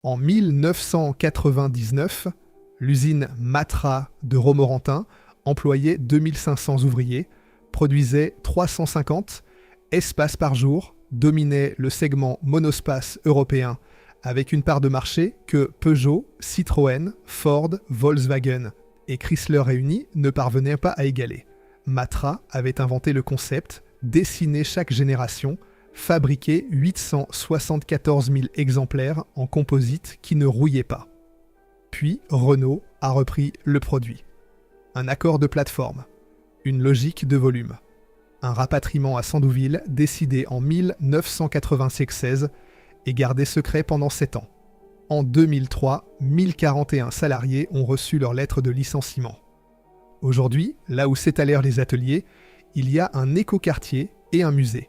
En 1999, l'usine Matra de Romorantin employait 2500 ouvriers, produisait 350 espaces par jour, dominait le segment monospace européen avec une part de marché que Peugeot, Citroën, Ford, Volkswagen et Chrysler réunis ne parvenaient pas à égaler. Matra avait inventé le concept, dessiné chaque génération, fabriqué 874 000 exemplaires en composite qui ne rouillaient pas. Puis Renault a repris le produit. Un accord de plateforme, une logique de volume, un rapatriement à Sandouville décidé en 1996 et gardé secret pendant 7 ans. En 2003, 1041 salariés ont reçu leur lettre de licenciement. Aujourd'hui, là où s'étalèrent les ateliers, il y a un écoquartier et un musée.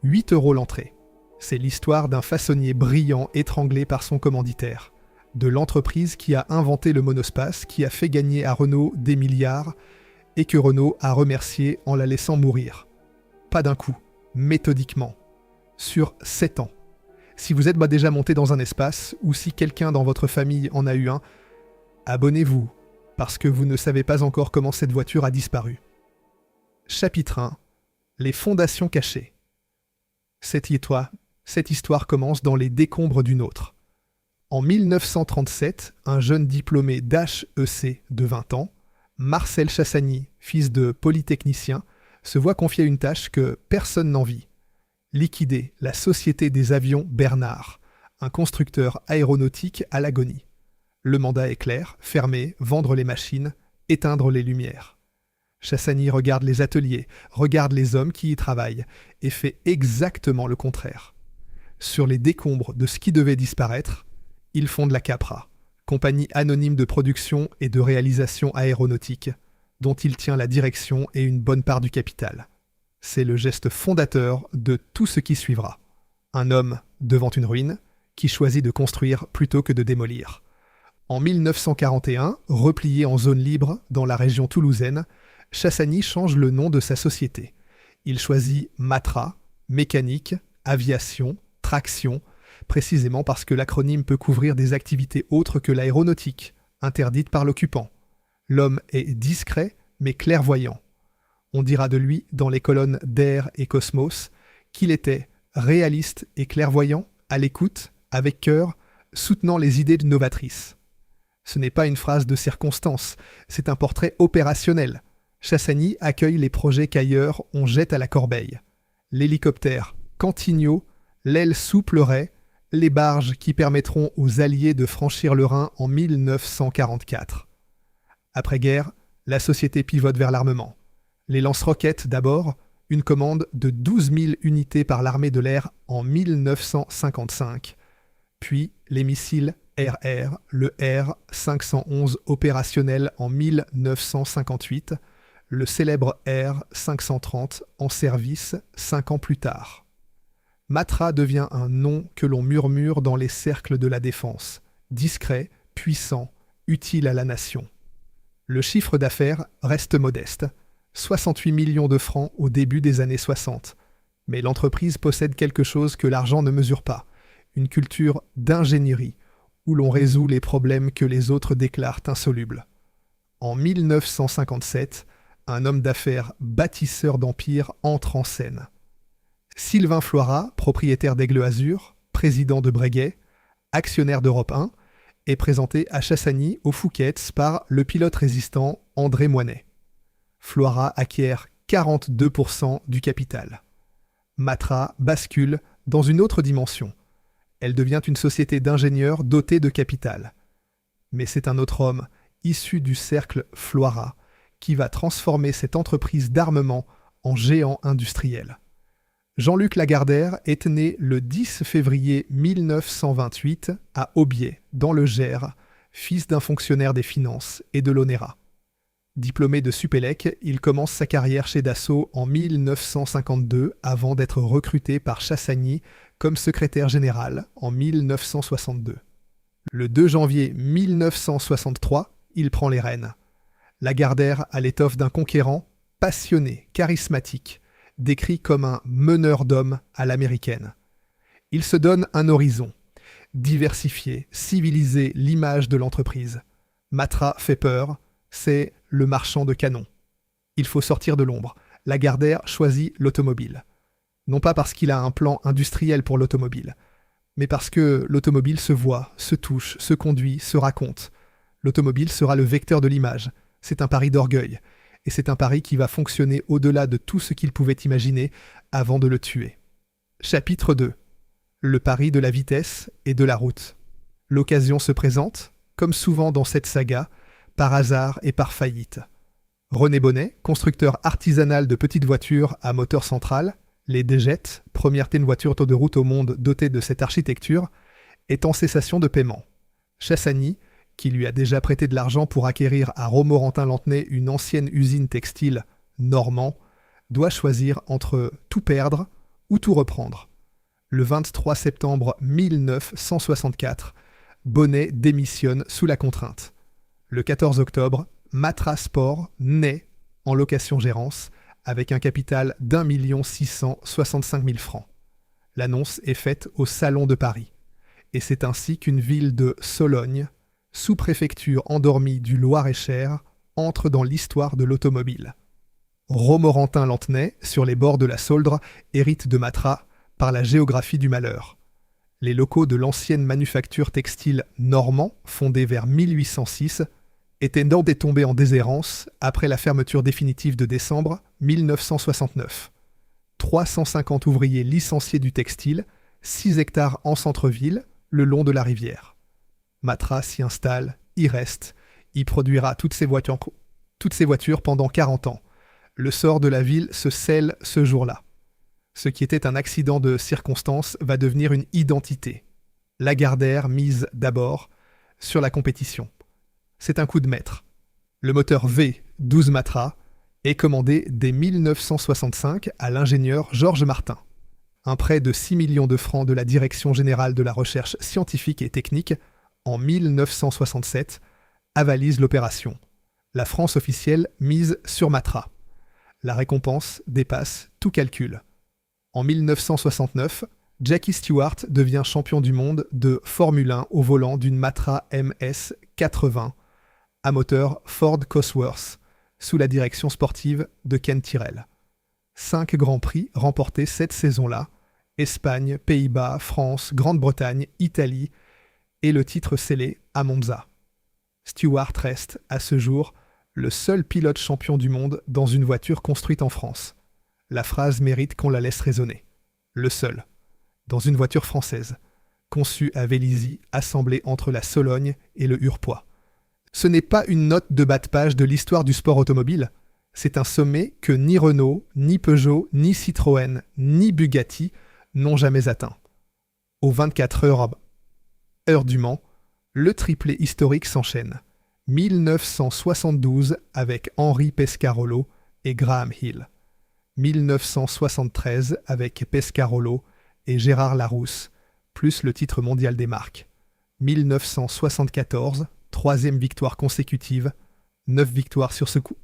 8 € l'entrée. C'est l'histoire d'un façonnier brillant étranglé par son commanditaire. De l'entreprise qui a inventé le monospace, qui a fait gagner à Renault des milliards et que Renault a remercié en la laissant mourir. Pas d'un coup, méthodiquement. Sur 7 ans. Si vous êtes déjà monté dans un espace ou si quelqu'un dans votre famille en a eu un, abonnez-vous, parce que vous ne savez pas encore comment cette voiture a disparu. Chapitre 1. Les fondations cachées. Cette histoire commence dans les décombres d'une autre. En 1937, un jeune diplômé d'HEC de 20 ans, Marcel Chassagny, fils de polytechnicien, se voit confier une tâche que personne n'envie. Liquider la Société des avions Bernard, un constructeur aéronautique à l'agonie. Le mandat est clair, fermer, vendre les machines, éteindre les lumières. Chassagny regarde les ateliers, regarde les hommes qui y travaillent, et fait exactement le contraire. Sur les décombres de ce qui devait disparaître, il fonde la Capra, compagnie anonyme de production et de réalisation aéronautique, dont il tient la direction et une bonne part du capital. C'est le geste fondateur de tout ce qui suivra. Un homme devant une ruine, qui choisit de construire plutôt que de démolir. En 1941, replié en zone libre dans la région toulousaine, Chassagny change le nom de sa société. Il choisit Matra, mécanique, aviation, traction, précisément parce que l'acronyme peut couvrir des activités autres que l'aéronautique, interdites par l'occupant. L'homme est discret mais clairvoyant. On dira de lui, dans les colonnes d'Air et Cosmos, qu'il était réaliste et clairvoyant, à l'écoute, avec cœur, soutenant les idées novatrices. Ce n'est pas une phrase de circonstance, c'est un portrait opérationnel. Chassagny accueille les projets qu'ailleurs on jette à la corbeille. L'hélicoptère Cantigno, l'aile souple Ray, les barges qui permettront aux Alliés de franchir le Rhin en 1944. Après-guerre, la société pivote vers l'armement. Les lance-roquettes d'abord, une commande de 12 000 unités par l'armée de l'air en 1955. Puis les missiles RR, le R-511 opérationnel en 1958, le célèbre R-530 en service 5 ans plus tard. Matra devient un nom que l'on murmure dans les cercles de la défense, discret, puissant, utile à la nation. Le chiffre d'affaires reste modeste, 68 millions de francs au début des années 60. Mais l'entreprise possède quelque chose que l'argent ne mesure pas, une culture d'ingénierie, où l'on résout les problèmes que les autres déclarent insolubles. En 1957, un homme d'affaires bâtisseur d'empire entre en scène. Sylvain Floirat, propriétaire d'Aigle Azur, président de Breguet, actionnaire d'Europe 1, est présenté à Chassagny au Fouquet's par le pilote résistant André Moinet. Floirat acquiert 42% du capital. Matra bascule dans une autre dimension. Elle devient une société d'ingénieurs dotée de capital. Mais c'est un autre homme, issu du cercle Floirat, qui va transformer cette entreprise d'armement en géant industriel. Jean-Luc Lagardère est né le 10 février 1928 à Aubier, dans le Gers, fils d'un fonctionnaire des finances et de l'ONERA. Diplômé de Supélec, il commence sa carrière chez Dassault en 1952 avant d'être recruté par Chassagny comme secrétaire général en 1962. Le 2 janvier 1963, il prend les rênes. Lagardère a l'étoffe d'un conquérant, passionné, charismatique, décrit comme un meneur d'hommes à l'américaine. Il se donne un horizon, diversifier, civiliser l'image de l'entreprise. Matra fait peur, c'est le marchand de canons. Il faut sortir de l'ombre. Lagardère choisit l'automobile. Non pas parce qu'il a un plan industriel pour l'automobile, mais parce que l'automobile se voit, se touche, se conduit, se raconte. L'automobile sera le vecteur de l'image. C'est un pari d'orgueil. Et c'est un pari qui va fonctionner au-delà de tout ce qu'il pouvait imaginer avant de le tuer. Chapitre 2. Le pari de la vitesse et de la route. L'occasion se présente, comme souvent dans cette saga, par hasard et par faillite. René Bonnet, constructeur artisanal de petites voitures à moteur central, les D-Jet, première voiture de route au monde dotée de cette architecture, est en cessation de paiement. Chassagny, qui lui a déjà prêté de l'argent pour acquérir à Romorantin-Lanthenay une ancienne usine textile normand, doit choisir entre tout perdre ou tout reprendre. Le 23 septembre 1964, Bonnet démissionne sous la contrainte. Le 14 octobre, Matra Sport naît en location-gérance avec un capital d'1 665 000 francs. L'annonce est faite au Salon de Paris. Et c'est ainsi qu'une ville de Sologne, sous-préfecture endormie du Loir-et-Cher, entre dans l'histoire de l'automobile. Romorantin-Lanthenay, sur les bords de la Sauldre, hérite de Matra par la géographie du malheur. Les locaux de l'ancienne manufacture textile normand, fondée vers 1806, étaient tombés en déshérence après la fermeture définitive de décembre 1969. 350 ouvriers licenciés du textile, 6 hectares en centre-ville, le long de la rivière. Matra s'y installe, y reste, y produira toutes ses voitures pendant 40 ans. Le sort de la ville se scelle ce jour-là. Ce qui était un accident de circonstance va devenir une identité. Lagardère mise d'abord sur la compétition. C'est un coup de maître. Le moteur V12 Matra est commandé dès 1965 à l'ingénieur Georges Martin. Un prêt de 6 millions de francs de la Direction générale de la recherche scientifique et technique en 1967 avalise l'opération. La France officielle mise sur Matra. La récompense dépasse tout calcul. En 1969, Jackie Stewart devient champion du monde de Formule 1 au volant d'une Matra MS 80 à moteur Ford Cosworth, sous la direction sportive de Ken Tyrrell. 5 grands prix remportés cette saison-là, Espagne, Pays-Bas, France, Grande-Bretagne, Italie, et le titre scellé à Monza. Stewart reste, à ce jour, le seul pilote champion du monde dans une voiture construite en France. La phrase mérite qu'on la laisse résonner. Le seul. Dans une voiture française, conçue à Vélizy, assemblée entre la Sologne et le Hurepoix. Ce n'est pas une note de bas de page de l'histoire du sport automobile, c'est un sommet que ni Renault, ni Peugeot, ni Citroën, ni Bugatti n'ont jamais atteint. Aux 24 heures du Mans, le triplé historique s'enchaîne. 1972 avec Henri Pescarolo et Graham Hill. 1973 avec Pescarolo et Gérard Larousse, plus le titre mondial des marques. 1974, 3e victoire consécutive, 9 victoires sur ce coup.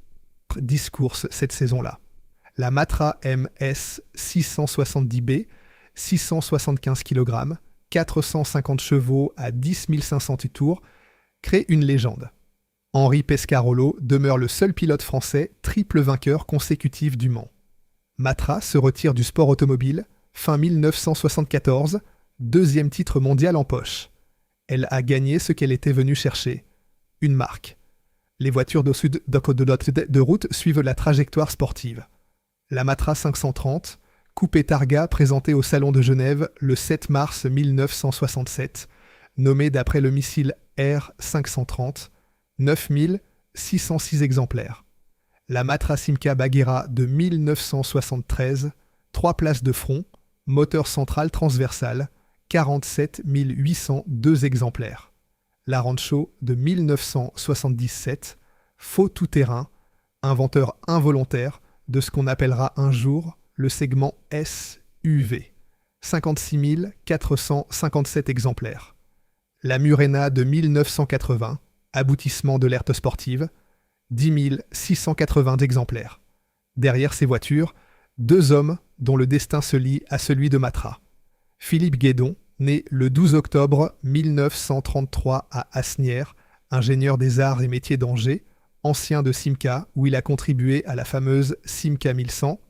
10 courses cette saison-là. La Matra MS 670B, 675 kg, 450 chevaux à 10 500 tours, crée une légende. Henri Pescarolo demeure le seul pilote français triple vainqueur consécutif du Mans. Matra se retire du sport automobile, fin 1974, 2e titre mondial en poche. Elle a gagné ce qu'elle était venue chercher, une marque. Les voitures de route suivent la trajectoire sportive. La Matra 530, coupé Targa présentée au Salon de Genève le 7 mars 1967, nommée d'après le missile R530, 9606 exemplaires. La Matra Simca Baghera de 1973, 3 places de front, moteur central transversal, 47 802 exemplaires. La Rancho de 1977, faux tout-terrain, inventeur involontaire de ce qu'on appellera un jour le segment SUV, 56 457 exemplaires. La Murena de 1980, aboutissement de l'erte sportive, 10 680 exemplaires. Derrière ces voitures, 2 hommes dont le destin se lie à celui de Matra. Philippe Guédon, né le 12 octobre 1933 à Asnières, ingénieur des arts et métiers d'Angers, ancien de Simca, où il a contribué à la fameuse Simca 1100,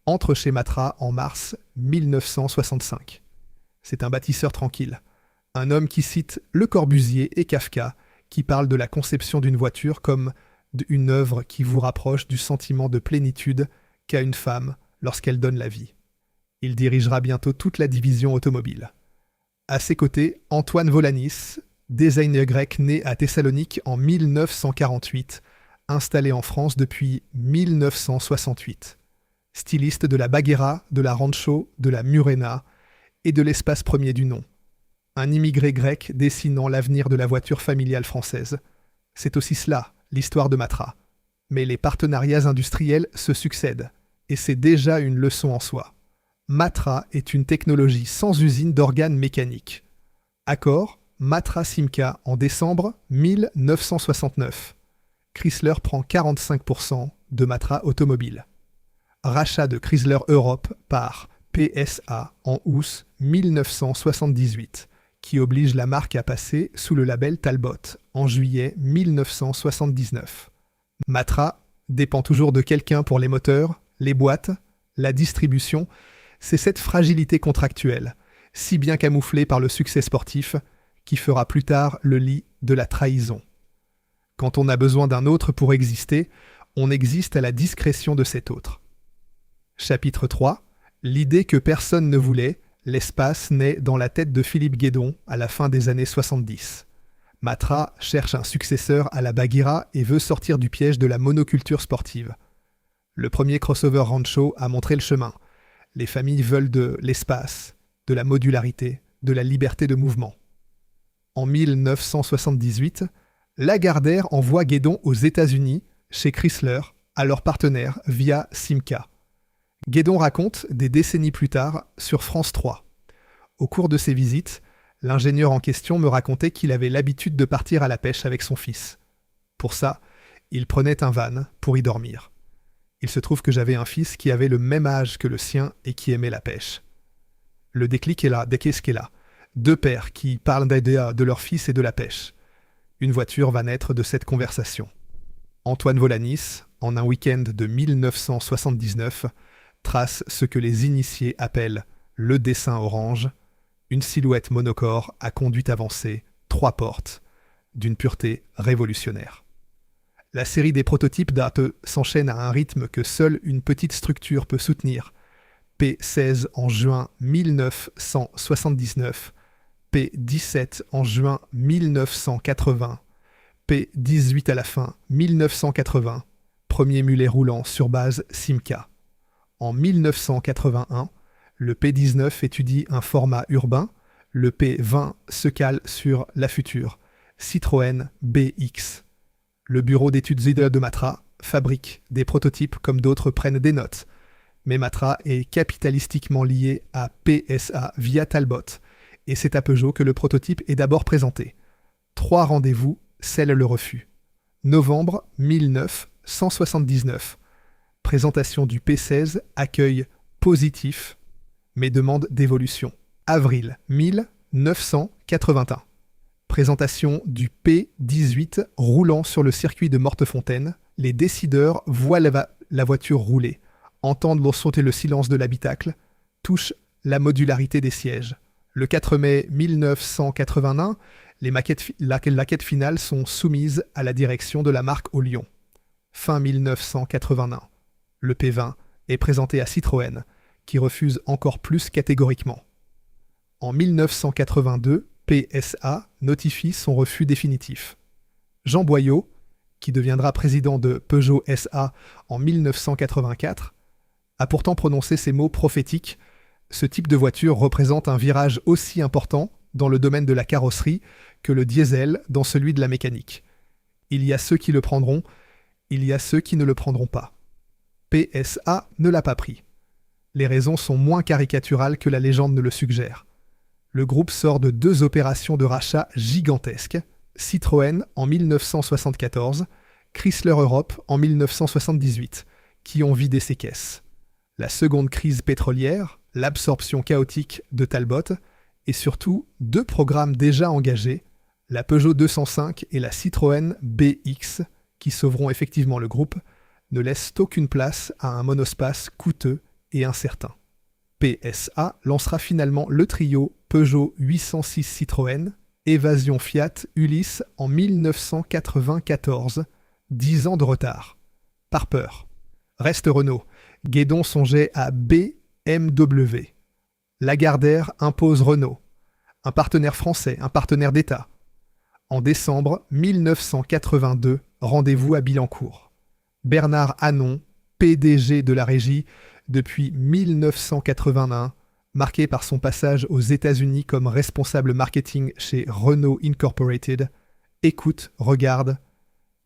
entre chez Matra en mars 1965. C'est un bâtisseur tranquille, un homme qui cite Le Corbusier et Kafka, qui parle de la conception d'une voiture comme une œuvre qui vous rapproche du sentiment de plénitude qu'a une femme lorsqu'elle donne la vie. Il dirigera bientôt toute la division automobile. À ses côtés, Antoine Volanis, designer grec né à Thessalonique en 1948, installé en France depuis 1968. Styliste de la Baguera, de la Rancho, de la Murena et de l'espace premier du nom. Un immigré grec dessinant l'avenir de la voiture familiale française. C'est aussi cela, l'histoire de Matra. Mais les partenariats industriels se succèdent, et c'est déjà une leçon en soi. Matra est une technologie sans usine d'organes mécaniques. Accord, Matra Simca en décembre 1969. Chrysler prend 45% de Matra Automobile. Rachat de Chrysler Europe par PSA en août 1978, qui oblige la marque à passer sous le label Talbot en juillet 1979. Matra dépend toujours de quelqu'un pour les moteurs, les boîtes, la distribution. C'est cette fragilité contractuelle, si bien camouflée par le succès sportif, qui fera plus tard le lit de la trahison. Quand on a besoin d'un autre pour exister, on existe à la discrétion de cet autre. Chapitre 3. L'idée que personne ne voulait, l'espace naît dans la tête de Philippe Guédon à la fin des années 70. Matra cherche un successeur à la Baguera et veut sortir du piège de la monoculture sportive. Le premier crossover Rancho a montré le chemin. Les familles veulent de l'espace, de la modularité, de la liberté de mouvement. En 1978, Lagardère envoie Guédon aux États-Unis, chez Chrysler, à leur partenaire via Simca. Guédon raconte, des décennies plus tard, sur France 3. Au cours de ses visites, l'ingénieur en question me racontait qu'il avait l'habitude de partir à la pêche avec son fils. Pour ça, il prenait un van pour y dormir. Il se trouve que j'avais un fils qui avait le même âge que le sien et qui aimait la pêche. Le déclic est là, qu'est-ce qui est là. Deux pères qui parlent de leur fils et de la pêche. Une voiture va naître de cette conversation. Antoine Volanis, en un week-end de 1979, trace ce que les initiés appellent le dessin orange, une silhouette monocore à conduite avancée, 3 portes, d'une pureté révolutionnaire. La série des prototypes date s'enchaîne à un rythme que seule une petite structure peut soutenir. P16 en juin 1979, P17 en juin 1980, P18 à la fin 1980, premier mulet roulant sur base Simca. En 1981, le P19 étudie un format urbain, le P20 se cale sur la future Citroën BX. Le bureau d'études de Matra fabrique des prototypes comme d'autres prennent des notes, mais Matra est capitalistiquement lié à PSA via Talbot, et c'est à Peugeot que le prototype est d'abord présenté. 3 rendez-vous scellent le refus. Novembre 1979. Présentation du P16, accueil positif, mais demande d'évolution. Avril 1981. Présentation du P18 roulant sur le circuit de Mortefontaine. Les décideurs voient la voiture rouler, entendent sauter le silence de l'habitacle, touchent la modularité des sièges. Le 4 mai 1981, les maquettes finales sont soumises à la direction de la marque au Lyon. Fin 1981. Le P20 est présenté à Citroën, qui refuse encore plus catégoriquement. En 1982, PSA notifie son refus définitif. Jean Boyau, qui deviendra président de Peugeot SA en 1984, a pourtant prononcé ces mots prophétiques. Ce type de voiture représente un virage aussi important dans le domaine de la carrosserie que le diesel dans celui de la mécanique. Il y a ceux qui le prendront, il y a ceux qui ne le prendront pas. PSA ne l'a pas pris. Les raisons sont moins caricaturales que la légende ne le suggère. Le groupe sort de 2 opérations de rachat gigantesques, Citroën en 1974, Chrysler Europe en 1978, qui ont vidé ses caisses. La seconde crise pétrolière, l'absorption chaotique de Talbot, et surtout 2 programmes déjà engagés, la Peugeot 205 et la Citroën BX, qui sauveront effectivement le groupe, ne laissent aucune place à un monospace coûteux et incertain. PSA lancera finalement le trio Peugeot 806 Citroën, Évasion Fiat Ulysse en 1994, 10 ans de retard. Par peur. Reste Renault. Guédon songeait à BMW. Lagardère impose Renault. Un partenaire français, un partenaire d'État. En décembre 1982, rendez-vous à Billancourt. Bernard Hanon, PDG de la régie depuis 1981, marqué par son passage aux États-Unis comme responsable marketing chez Renault Incorporated, écoute, regarde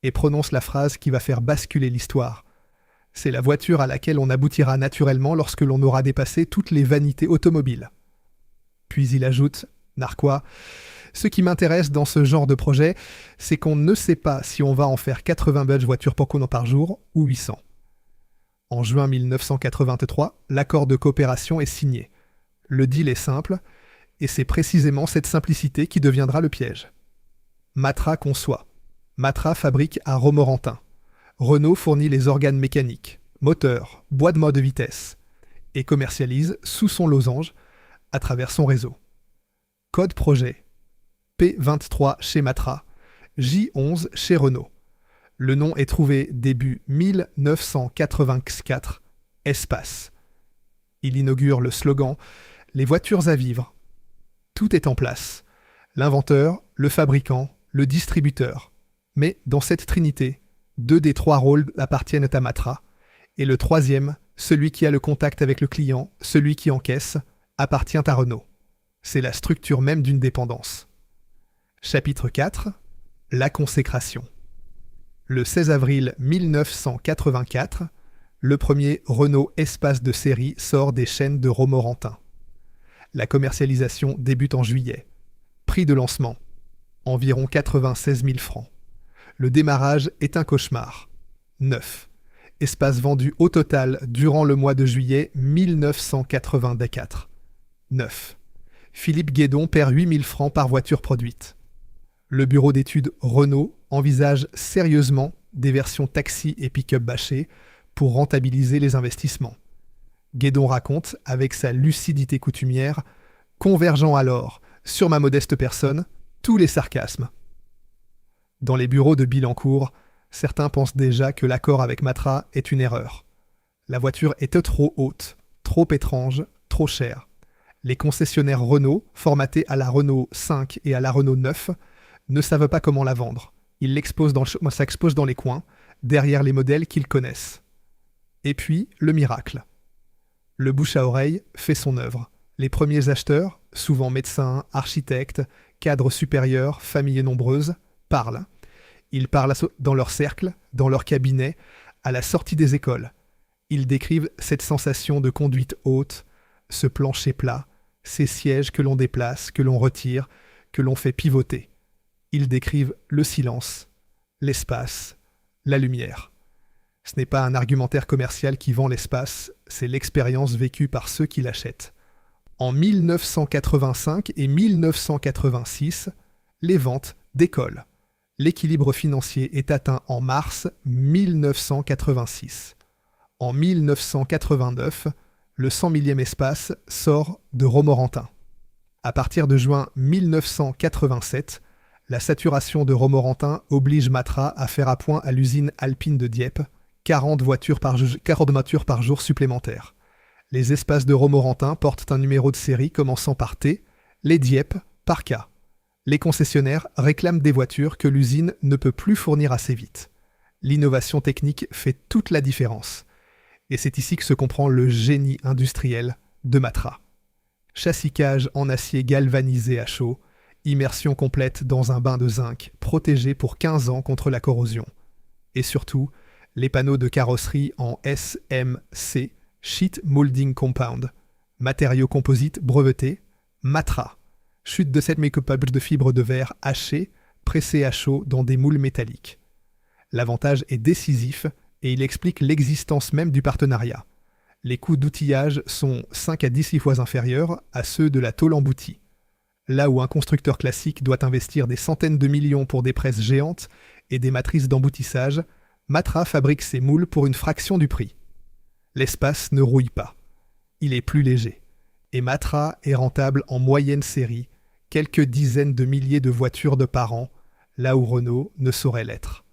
et prononce la phrase qui va faire basculer l'histoire. C'est la voiture à laquelle on aboutira naturellement lorsque l'on aura dépassé toutes les vanités automobiles. Puis il ajoute, narquois, ce qui m'intéresse dans ce genre de projet, c'est qu'on ne sait pas si on va en faire 80 badges voitures pour Conan par jour ou 800. En juin 1983, l'accord de coopération est signé. Le deal est simple, et c'est précisément cette simplicité qui deviendra le piège. Matra conçoit. Matra fabrique à Romorantin. Renault fournit les organes mécaniques, moteurs, bois de mode de vitesse, et commercialise sous son losange à travers son réseau. Code projet. P23 chez Matra, J11 chez Renault. Le nom est trouvé début 1984, Espace. Il inaugure le slogan « Les voitures à vivre ». Tout est en place. L'inventeur, le fabricant, le distributeur. Mais dans cette trinité, 2 des 3 rôles appartiennent à Matra, et le 3e, celui qui a le contact avec le client, celui qui encaisse, appartient à Renault. C'est la structure même d'une dépendance. Chapitre 4. La consécration. Le 16 avril 1984, le premier Renault Espace de série sort des chaînes de Romorantin. La commercialisation débute en juillet. Prix de lancement, environ 96 000 francs. Le démarrage est un cauchemar. 9. Espace vendu au total durant le mois de juillet 1984. 9. Philippe Guédon perd 8 000 francs par voiture produite. Le bureau d'études Renault envisage sérieusement des versions taxi et pick-up bâchées pour rentabiliser les investissements. Guédon raconte, avec sa lucidité coutumière, convergeant alors, sur ma modeste personne, tous les sarcasmes. Dans les bureaux de Billancourt, certains pensent déjà que l'accord avec Matra est une erreur. La voiture est trop haute, trop étrange, trop chère. Les concessionnaires Renault, formatés à la Renault 5 et à la Renault 9, ne savent pas comment la vendre. Ils l'exposent s'exposent dans les coins, derrière les modèles qu'ils connaissent. Et puis, le miracle. Le bouche à oreille fait son œuvre. Les premiers acheteurs, souvent médecins, architectes, cadres supérieurs, familles nombreuses, parlent. Ils parlent dans leur cercle, dans leur cabinet, à la sortie des écoles. Ils décrivent cette sensation de conduite haute, ce plancher plat, ces sièges que l'on déplace, que l'on retire, que l'on fait pivoter. Ils décrivent le silence, l'espace, la lumière. Ce n'est pas un argumentaire commercial qui vend l'espace, c'est l'expérience vécue par ceux qui l'achètent. En 1985 et 1986, les ventes décollent. L'équilibre financier est atteint en mars 1986. En 1989, le 100 millième espace sort de Romorantin. À partir de juin 1987, la saturation de Romorantin oblige Matra à faire appoint à l'usine alpine de Dieppe 40 voitures par jour supplémentaires. Les espaces de Romorantin portent un numéro de série commençant par T, les Dieppe par K. Les concessionnaires réclament des voitures que l'usine ne peut plus fournir assez vite. L'innovation technique fait toute la différence. Et c'est ici que se comprend le génie industriel de Matra. Châssis-cage en acier galvanisé à chaud, immersion complète dans un bain de zinc, protégé pour 15 ans contre la corrosion. Et surtout, les panneaux de carrosserie en SMC, Sheet Molding Compound, matériau composite breveté, Matra. Chute de 7 micropulps de fibres de verre hachées, pressées à chaud dans des moules métalliques. L'avantage est décisif et il explique l'existence même du partenariat. Les coûts d'outillage sont 5 à 10 fois inférieurs à ceux de la tôle emboutie. Là où un constructeur classique doit investir des centaines de millions pour des presses géantes et des matrices d'emboutissage, Matra fabrique ses moules pour une fraction du prix. L'espace ne rouille pas. Il est plus léger. Et Matra est rentable en moyenne série, quelques dizaines de milliers de voitures de par an, là où Renault ne saurait l'être.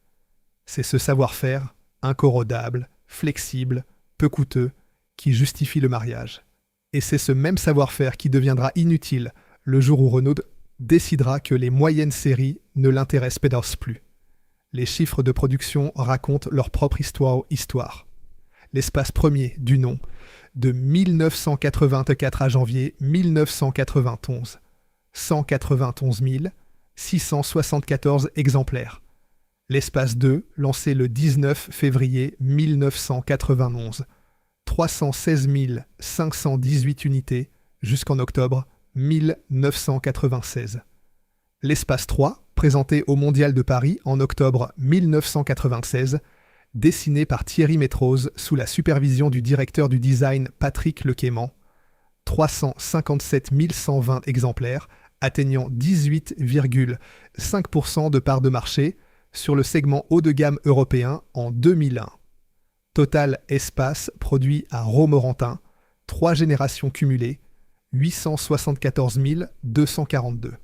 C'est ce savoir-faire, incorrodable, flexible, peu coûteux, qui justifie le mariage. Et c'est ce même savoir-faire qui deviendra inutile le jour où Renault décidera que les moyennes séries ne l'intéressent plus. Les chiffres de production racontent leur propre histoire. L'espace premier du nom, de 1984 à janvier 1991, 191 674 exemplaires. L'espace 2, lancé le 19 février 1991, 316 518 unités jusqu'en octobre 1996. L'espace 3, présenté au Mondial de Paris en octobre 1996, dessiné par Thierry Métrose sous la supervision du directeur du design Patrick Lequément, 357 120 exemplaires, atteignant 18,5% de part de marché sur le segment haut de gamme européen en 2001. Total espace produit à Romorantin, 3 générations cumulées, 874 242.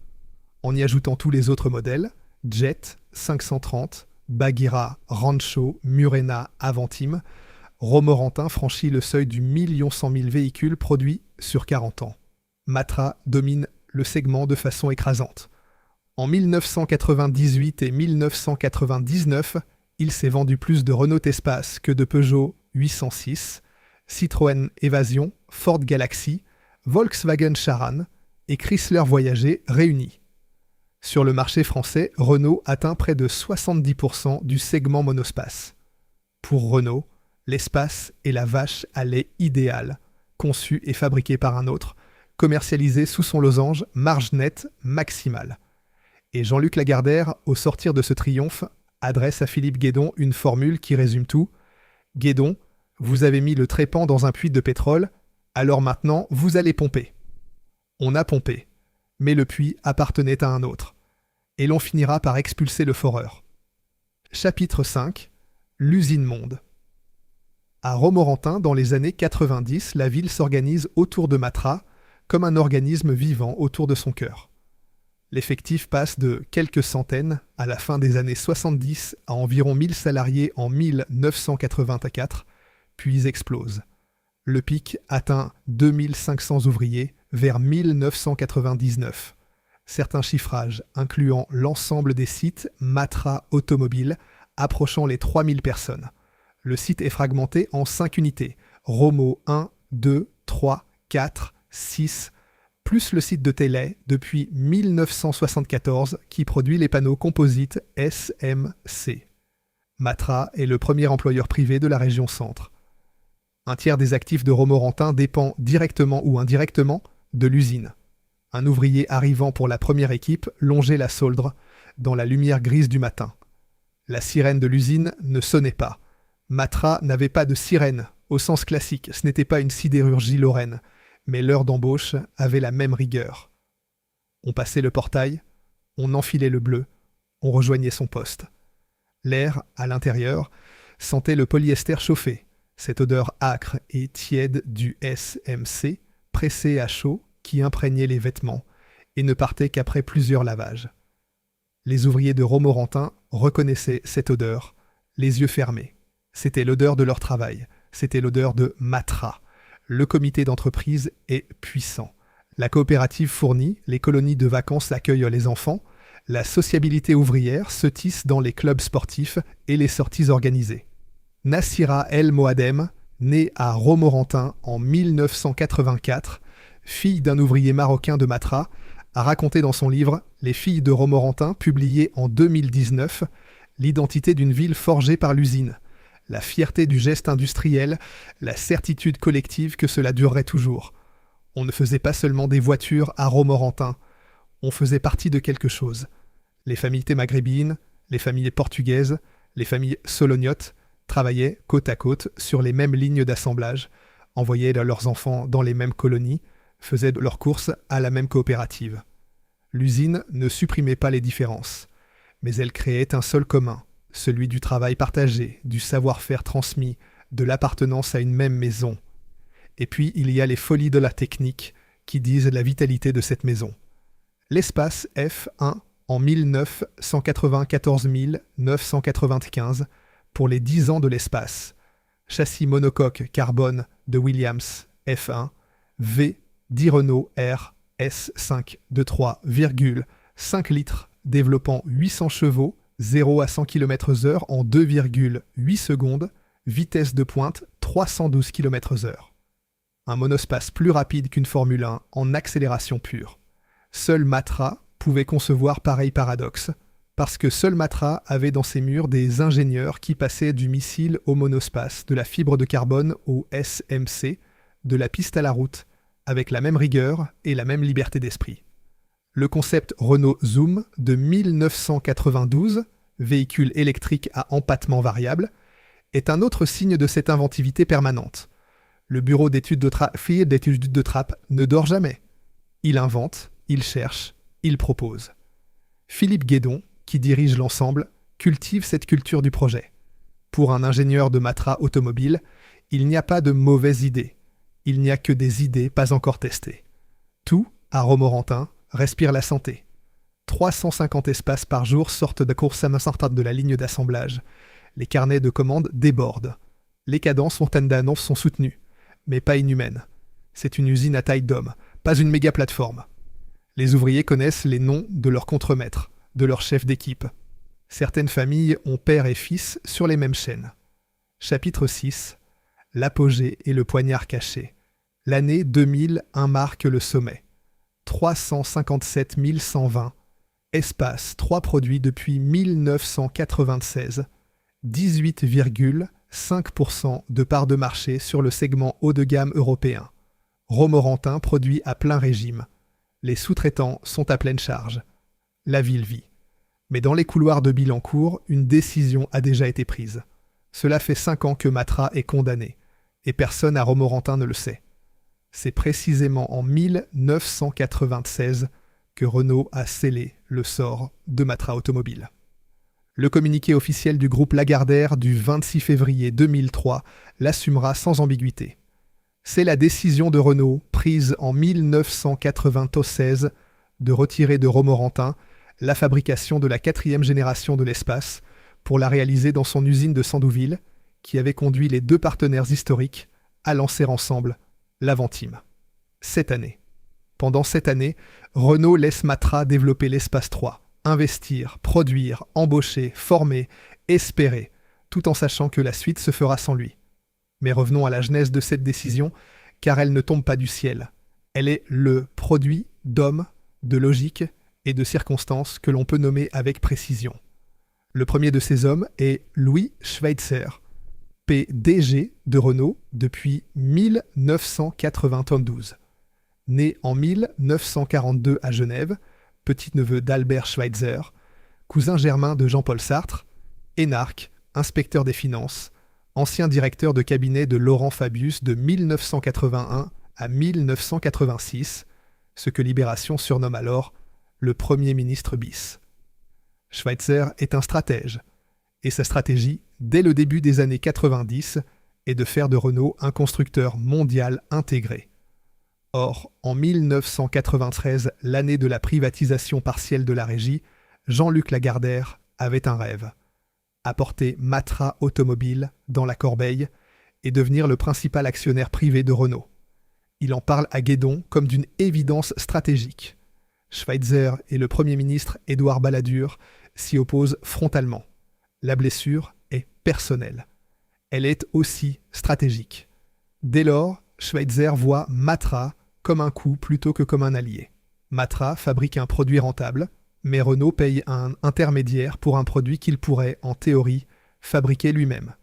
En y ajoutant tous les autres modèles, Jet, 530, Bagheera, Rancho, Murena, Aventim, Romorantin franchit le seuil du 1 100 000 véhicules produits sur 40 ans. Matra domine le segment de façon écrasante. En 1998 et 1999, il s'est vendu plus de Renault Espace que de Peugeot 806, Citroën Evasion, Ford Galaxy, Volkswagen Charan et Chrysler Voyager réunis. Sur le marché français, Renault atteint près de 70% du segment monospace. Pour Renault, l'espace est la vache à lait idéale, conçue et fabriquée par un autre, commercialisée sous son losange marge nette maximale. Et Jean-Luc Lagardère, au sortir de ce triomphe, adresse à Philippe Guédon une formule qui résume tout. « Guédon, vous avez mis le trépan dans un puits de pétrole, alors maintenant vous allez pomper. » On a pompé, mais le puits appartenait à un autre. Et l'on finira par expulser le foreur. Chapitre 5. L'usine monde. À Romorantin, dans les années 90, la ville s'organise autour de Matra comme un organisme vivant autour de son cœur. L'effectif passe de quelques centaines à la fin des années 70 à environ 1000 salariés en 1984, puis explose. Le pic atteint 2500 ouvriers vers 1999. Certains chiffrages incluant l'ensemble des sites Matra Automobile approchant les 3000 personnes. Le site est fragmenté en 5 unités, Romo 1, 2, 3, 4, 6, plus le site de Télé depuis 1974 qui produit les panneaux composites SMC. Matra est le premier employeur privé de la région Centre. Un tiers des actifs de Romorantin dépend directement ou indirectement de l'usine. Un ouvrier arrivant pour la première équipe longeait la Sauldre dans la lumière grise du matin. La sirène de l'usine ne sonnait pas. Matra n'avait pas de sirène, au sens classique, ce n'était pas une sidérurgie lorraine, mais l'heure d'embauche avait la même rigueur. On passait le portail, on enfilait le bleu, on rejoignait son poste. L'air, à l'intérieur, sentait le polyester chauffé, cette odeur âcre et tiède du SMC, pressé à chaud, qui imprégnait les vêtements, et ne partait qu'après plusieurs lavages. Les ouvriers de Romorantin reconnaissaient cette odeur, les yeux fermés. C'était l'odeur de leur travail, c'était l'odeur de Matra. Le comité d'entreprise est puissant. La coopérative fournit, les colonies de vacances accueillent les enfants, la sociabilité ouvrière se tisse dans les clubs sportifs et les sorties organisées. Nassira El Moadem, née à Romorantin en 1984, fille d'un ouvrier marocain de Matra, a raconté dans son livre « Les filles de Romorantin », publié en 2019, l'identité d'une ville forgée par l'usine, la fierté du geste industriel, la certitude collective que cela durerait toujours. On ne faisait pas seulement des voitures à Romorantin, on faisait partie de quelque chose. Les familles maghrébines, les familles portugaises, les familles solognotes travaillaient côte à côte sur les mêmes lignes d'assemblage, envoyaient leurs enfants dans les mêmes colonies, faisaient leurs courses à la même coopérative. L'usine ne supprimait pas les différences, mais elle créait un seul commun, celui du travail partagé, du savoir-faire transmis, de l'appartenance à une même maison. Et puis il y a les folies de la technique qui disent la vitalité de cette maison. L'espace F1 en 194 995 pour les 10 ans de l'espace. Châssis monocoque carbone de Williams F1, V 10 Renault R S5 de 3,5 litres, développant 800 chevaux, 0 à 100 km/h en 2,8 secondes, vitesse de pointe 312 km/h. Un monospace plus rapide qu'une Formule 1 en accélération pure. Seul Matra pouvait concevoir pareil paradoxe, parce que seul Matra avait dans ses murs des ingénieurs qui passaient du missile au monospace, de la fibre de carbone au SMC, de la piste à la route, avec la même rigueur et la même liberté d'esprit. Le concept Renault Zoom de 1992, véhicule électrique à empattement variable, est un autre signe de cette inventivité permanente. Le bureau d'études de Trappes ne dort jamais. Il invente, il cherche, il propose. Philippe Guédon, qui dirige l'ensemble, cultive cette culture du projet. Pour un ingénieur de Matra automobile, il n'y a pas de mauvaises idées. Il n'y a que des idées pas encore testées. Tout, à Romorantin, respire la santé. 350 espaces par jour sortent de course à main de la ligne d'assemblage. Les carnets de commandes débordent. Les cadences fontaines d'annonces sont soutenues, mais pas inhumaines. C'est une usine à taille d'homme, pas une méga plateforme. Les ouvriers connaissent les noms de leurs contremaîtres, de leurs chefs d'équipe. Certaines familles ont père et fils sur les mêmes chaînes. Chapitre 6. L'apogée et le poignard caché. L'année 2001 marque le sommet. 357 120. Espace 3 produits depuis 1996. 18,5% de part de marché sur le segment haut de gamme européen. Romorantin produit à plein régime. Les sous-traitants sont à pleine charge. La ville vit. Mais dans les couloirs de Billancourt, une décision a déjà été prise. Cela fait 5 ans que Matra est condamné, et personne à Romorantin ne le sait. C'est précisément en 1996 que Renault a scellé le sort de Matra Automobile. Le communiqué officiel du groupe Lagardère du 26 février 2003 l'assumera sans ambiguïté. C'est la décision de Renault, prise en 1996, de retirer de Romorantin la fabrication de la 4e génération de l'espace pour la réaliser dans son usine de Sandouville, qui avait conduit les deux partenaires historiques à lancer ensemble l'Aventime. Pendant cette année, Renault laisse Matra développer l'espace 3, investir, produire, embaucher, former, espérer, tout en sachant que la suite se fera sans lui. Mais revenons à la genèse de cette décision, car elle ne tombe pas du ciel. Elle est le produit d'hommes, de logique et de circonstances que l'on peut nommer avec précision. Le premier de ces hommes est Louis Schweitzer, PDG de Renault depuis 1992. Né en 1942 à Genève, petit-neveu d'Albert Schweitzer, cousin germain de Jean-Paul Sartre, énarque, inspecteur des finances, ancien directeur de cabinet de Laurent Fabius de 1981 à 1986, ce que Libération surnomme alors le Premier ministre bis. Schweitzer est un stratège, et sa stratégie, dès le début des années 90, est de faire de Renault un constructeur mondial intégré. Or, en 1993, l'année de la privatisation partielle de la régie, Jean-Luc Lagardère avait un rêve: apporter Matra Automobile dans la corbeille et devenir le principal actionnaire privé de Renault. Il en parle à Guédon comme d'une évidence stratégique. Schweitzer et le Premier ministre Édouard Balladur s'y opposent frontalement. La blessure est personnelle. Elle est aussi stratégique. Dès lors, Schweitzer voit Matra comme un coût plutôt que comme un allié. Matra fabrique un produit rentable, mais Renault paye un intermédiaire pour un produit qu'il pourrait, en théorie, fabriquer lui-même.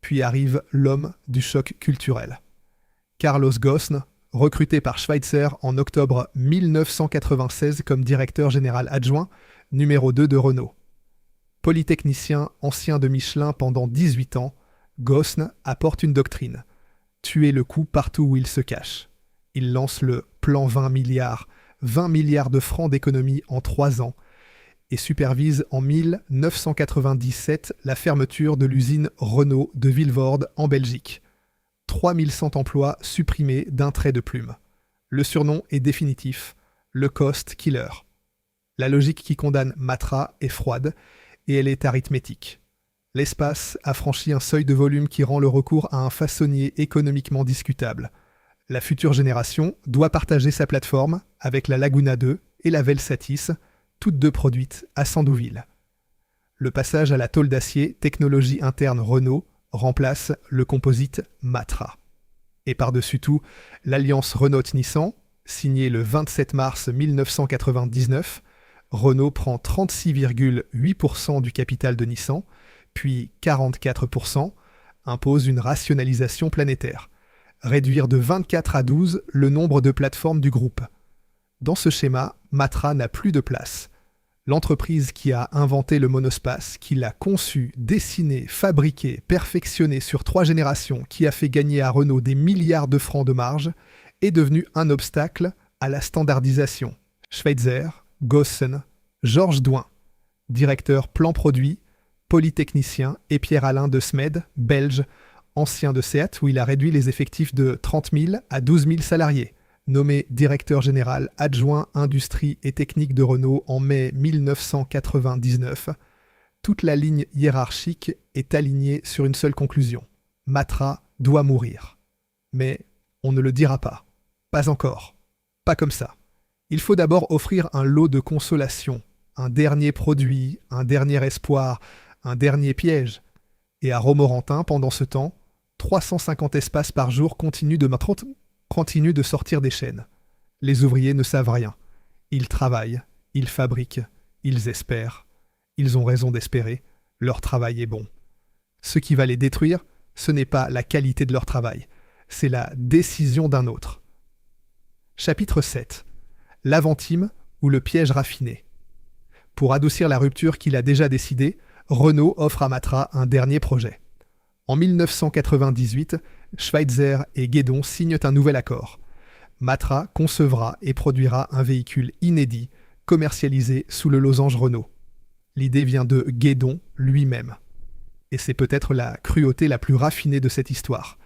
Puis arrive l'homme du choc culturel. Carlos Ghosn, recruté par Schweitzer en octobre 1996 comme directeur général adjoint, numéro 2 de Renault. Polytechnicien ancien de Michelin pendant 18 ans, Ghosn apporte une doctrine: tuer le coût partout où il se cache. Il lance le plan 20 milliards, 20 milliards de francs d'économie en 3 ans et supervise en 1997 la fermeture de l'usine Renault de Vilvoorde en Belgique. 3100 emplois supprimés d'un trait de plume. Le surnom est définitif, le cost killer. La logique qui condamne Matra est froide et elle est arithmétique. L'espace a franchi un seuil de volume qui rend le recours à un façonnier économiquement discutable. La future génération doit partager sa plateforme avec la Laguna 2 et la Velsatis, toutes deux produites à Sandouville. Le passage à la tôle d'acier, technologie interne Renault, remplace le composite Matra. Et par-dessus tout, l'alliance Renault-Nissan, signée le 27 mars 1999, Renault prend 36,8% du capital de Nissan, puis 44%, impose une rationalisation planétaire. Réduire de 24 à 12 le nombre de plateformes du groupe. Dans ce schéma, Matra n'a plus de place. L'entreprise qui a inventé le monospace, qui l'a conçu, dessiné, fabriqué, perfectionné sur 3 générations, qui a fait gagner à Renault des milliards de francs de marge, est devenue un obstacle à la standardisation. Schweitzer, Gossen, Georges Douin, directeur plan produit, polytechnicien, et Pierre-Alain de Smed, belge, ancien de Seat, où il a réduit les effectifs de 30 000 à 12 000 salariés. Nommé directeur général adjoint industrie et technique de Renault en mai 1999, toute la ligne hiérarchique est alignée sur une seule conclusion. Matra doit mourir. Mais on ne le dira pas. Pas encore. Pas comme ça. Il faut d'abord offrir un lot de consolation, un dernier produit, un dernier espoir, un dernier piège. Et à Romorantin, pendant ce temps, 350 espaces par jour continuent de sortir des chaînes. Les ouvriers ne savent rien. Ils travaillent, ils fabriquent, ils espèrent. Ils ont raison d'espérer, leur travail est bon. Ce qui va les détruire, ce n'est pas la qualité de leur travail, c'est la décision d'un autre. Chapitre 7. L'Avantime ou le piège raffiné. Pour adoucir la rupture qu'il a déjà décidée, Renault offre à Matra un dernier projet. En 1998, Schweitzer et Guédon signent un nouvel accord. Matra concevra et produira un véhicule inédit, commercialisé sous le losange Renault. L'idée vient de Guédon lui-même. Et c'est peut-être la cruauté la plus raffinée de cette histoire.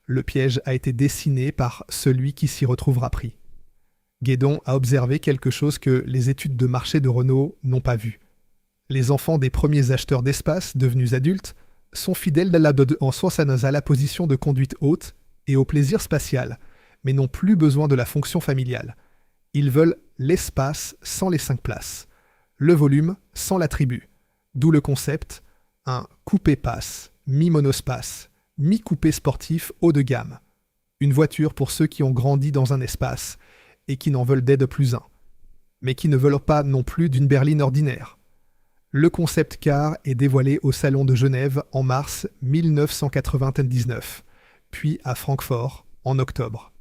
Le piège a été dessiné par celui qui s'y retrouvera pris. Guédon a observé quelque chose que les études de marché de Renault n'ont pas vu. Les enfants des premiers acheteurs d'espace, devenus adultes, sont fidèles à la position de conduite haute et au plaisir spatial, mais n'ont plus besoin de la fonction familiale. Ils veulent l'espace sans les 5 places, le volume sans l'attribut, d'où le concept, un coupé-passe, mi-monospace, mi-coupé sportif haut de gamme. Une voiture pour ceux qui ont grandi dans un espace et qui n'en veulent d'être plus un, mais qui ne veulent pas non plus d'une berline ordinaire. Le concept car est dévoilé au Salon de Genève en mars 1999, puis à Francfort en octobre.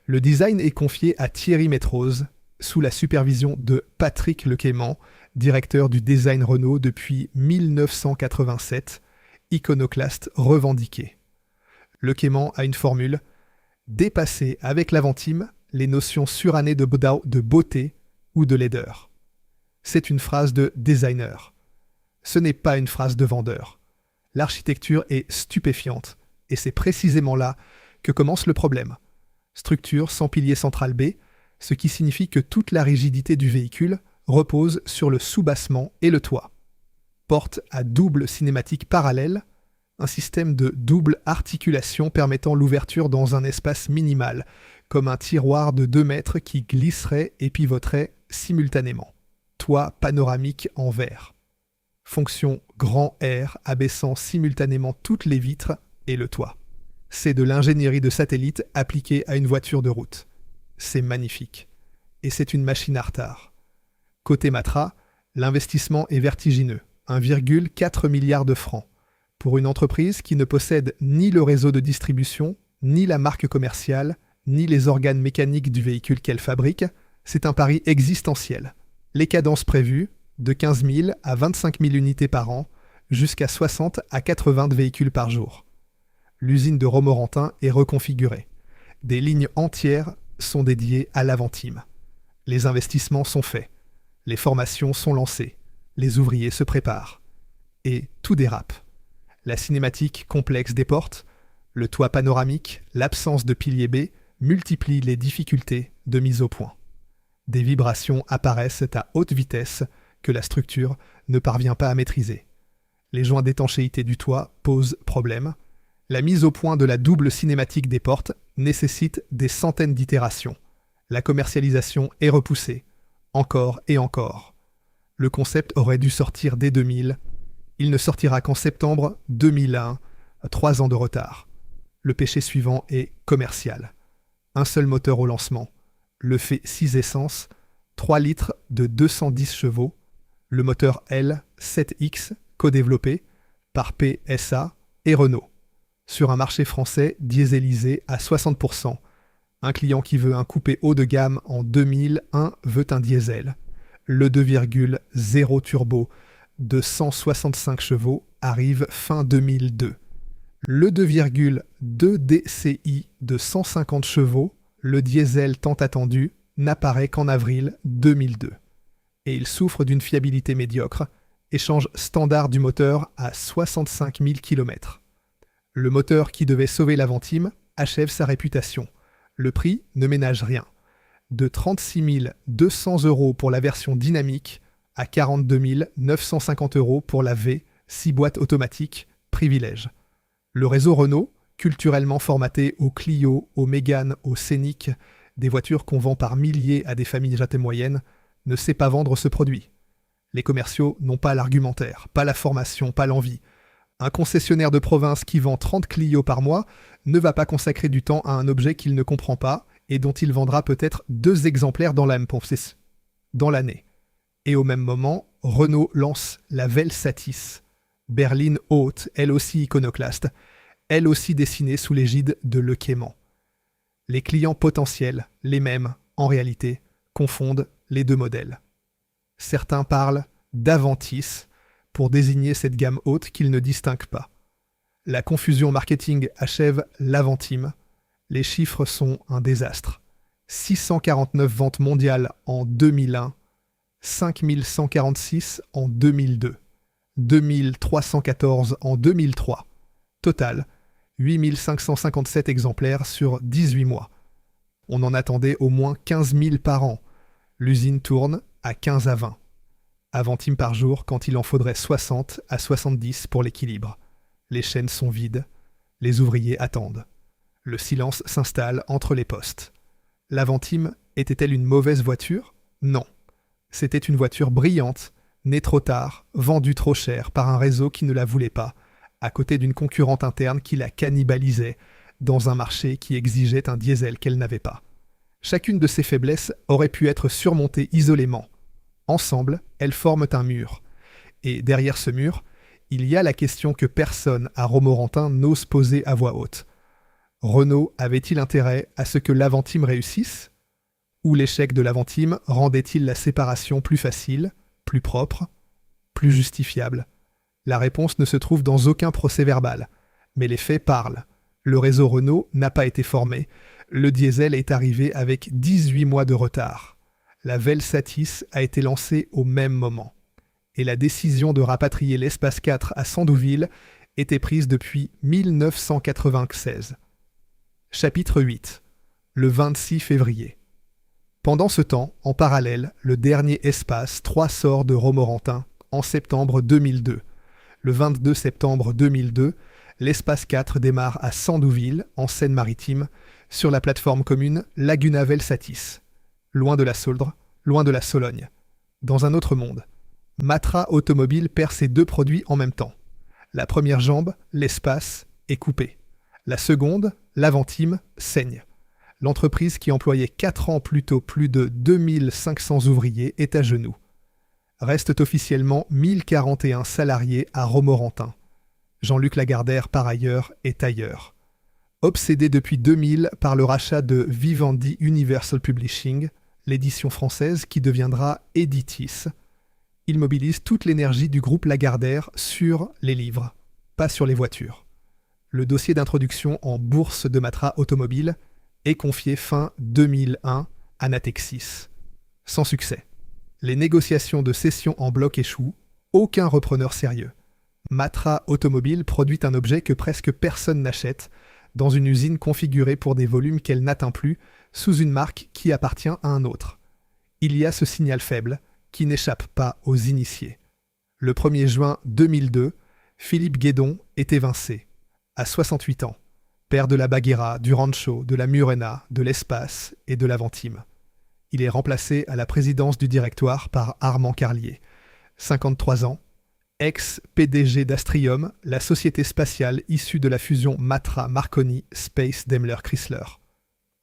Le design est confié à Thierry Métrose, sous la supervision de Patrick Lequément, directeur du design Renault depuis 1987, iconoclaste revendiqué. Lequément a une formule « Dépasser avec l'Avantime les notions surannées de beauté ou de laideur ». C'est une phrase de designer. Ce n'est pas une phrase de vendeur. L'architecture est stupéfiante, et c'est précisément là que commence le problème. Structure sans pilier central B, ce qui signifie que toute la rigidité du véhicule repose sur le soubassement et le toit. Porte à double cinématique parallèle, un système de double articulation permettant l'ouverture dans un espace minimal, comme un tiroir de 2 mètres qui glisserait et pivoterait simultanément. Toit panoramique en verre. Fonction grand R abaissant simultanément toutes les vitres et le toit. C'est de l'ingénierie de satellite appliquée à une voiture de route. C'est magnifique. Et c'est une machine à retard. Côté Matra, l'investissement est vertigineux, 1,4 milliard de francs. Pour une entreprise qui ne possède ni le réseau de distribution, ni la marque commerciale, ni les organes mécaniques du véhicule qu'elle fabrique, c'est un pari existentiel. Les cadences prévues, de 15 000 à 25 000 unités par an, jusqu'à 60 à 80 véhicules par jour. L'usine de Romorantin est reconfigurée. Des lignes entières sont dédiées à l'Avantime. Les investissements sont faits. Les formations sont lancées. Les ouvriers se préparent. Et tout dérape. La cinématique complexe des portes, le toit panoramique, l'absence de pilier B multiplient les difficultés de mise au point. Des vibrations apparaissent à haute vitesse que la structure ne parvient pas à maîtriser. Les joints d'étanchéité du toit posent problème. La mise au point de la double cinématique des portes nécessite des centaines d'itérations. La commercialisation est repoussée, encore et encore. Le concept aurait dû sortir dès 2000. Il ne sortira qu'en septembre 2001, 3 ans de retard. Le péché suivant est commercial. Un seul moteur au lancement. Le fait 6 essences, 3 litres de 210 chevaux. Le moteur L7X, co-développé par PSA et Renault. Sur un marché français dieselisé à 60%. Un client qui veut un coupé haut de gamme en 2001 veut un diesel. Le 2,0 turbo de 165 chevaux arrive fin 2002. Le 2,2 DCI de 150 chevaux, le diesel tant attendu, n'apparaît qu'en avril 2002. Et il souffre d'une fiabilité médiocre, échange standard du moteur à 65 000 km. Le moteur qui devait sauver l'Aventime achève sa réputation. Le prix ne ménage rien. De 36 200 € pour la version dynamique à 42 950 € pour la V, 6 boîtes automatiques, privilège. Le réseau Renault, culturellement formaté au Clio, au Mégane, au Scénic, des voitures qu'on vend par milliers à des familles jatées moyennes, ne sait pas vendre ce produit. Les commerciaux n'ont pas l'argumentaire, pas la formation, pas l'envie. Un concessionnaire de province qui vend 30 Clio par mois ne va pas consacrer du temps à un objet qu'il ne comprend pas et dont il vendra peut-être 2 exemplaires dans l'année. Et au même moment, Renault lance la Velsatis, berline haute, elle aussi iconoclaste, elle aussi dessinée sous l'égide de Le Quément. Les clients potentiels, les mêmes, en réalité, confondent les 2 modèles. Certains parlent d'Aventis pour désigner cette gamme haute qu'ils ne distinguent pas. La confusion marketing achève l'Aventime. Les chiffres sont un désastre. 649 ventes mondiales en 2001, 5146 en 2002, 2314 en 2003. Total, 8557 exemplaires sur 18 mois. On en attendait au moins 15 000 par an. L'usine tourne à 15 à 20. Aventime par jour quand il en faudrait 60 à 70 pour l'équilibre. Les chaînes sont vides, les ouvriers attendent. Le silence s'installe entre les postes. L'Aventime était-elle une mauvaise voiture ? Non. C'était une voiture brillante, née trop tard, vendue trop cher par un réseau qui ne la voulait pas, à côté d'une concurrente interne qui la cannibalisait, dans un marché qui exigeait un diesel qu'elle n'avait pas. Chacune de ces faiblesses aurait pu être surmontée isolément. Ensemble, elles forment un mur. Et derrière ce mur, il y a la question que personne à Romorantin n'ose poser à voix haute. Renault avait-il intérêt à ce que l'Aventime réussisse ? Ou l'échec de l'Aventime rendait-il la séparation plus facile, plus propre, plus justifiable ? La réponse ne se trouve dans aucun procès-verbal, mais les faits parlent. Le réseau Renault n'a pas été formé, le diesel est arrivé avec 18 mois de retard. La Velsatis a été lancée au même moment. Et la décision de rapatrier l'Espace 4 à Sandouville était prise depuis 1996. Chapitre 8. Le 26 février. Pendant ce temps, en parallèle, le dernier Espace 3 sort de Romorantin en septembre 2002. Le 22 septembre 2002, l'Espace 4 démarre à Sandouville, en Seine-Maritime, sur la plateforme commune Laguna Velsatis. Loin de la Sauldre, loin de la Sologne. Dans un autre monde. Matra Automobile perd ses 2 produits en même temps. La première jambe, l'Espace, est coupée. La seconde, l'Aventime, saigne. L'entreprise qui employait 4 ans plus tôt plus de 2500 ouvriers est à genoux. Restent officiellement 1041 salariés à Romorantin. Jean-Luc Lagardère, par ailleurs, est ailleurs. Obsédé depuis 2000 par le rachat de Vivendi Universal Publishing, l'édition française qui deviendra Editis, il mobilise toute l'énergie du groupe Lagardère sur les livres, pas sur les voitures. Le dossier d'introduction en bourse de Matra Automobile est confié fin 2001 à Natexis. Sans succès. Les négociations de cession en bloc échouent, aucun repreneur sérieux. Matra Automobile produit un objet que presque personne n'achète, dans une usine configurée pour des volumes qu'elle n'atteint plus, sous une marque qui appartient à un autre. Il y a ce signal faible, qui n'échappe pas aux initiés. Le 1er juin 2002, Philippe Guédon est évincé, à 68 ans, père de la Baguera, du Rancho, de la Murena, de l'Espace et de l'Aventime. Il est remplacé à la présidence du directoire par Armand Carlier, 53 ans, ex-PDG d'Astrium, la société spatiale issue de la fusion Matra-Marconi Space Daimler-Chrysler.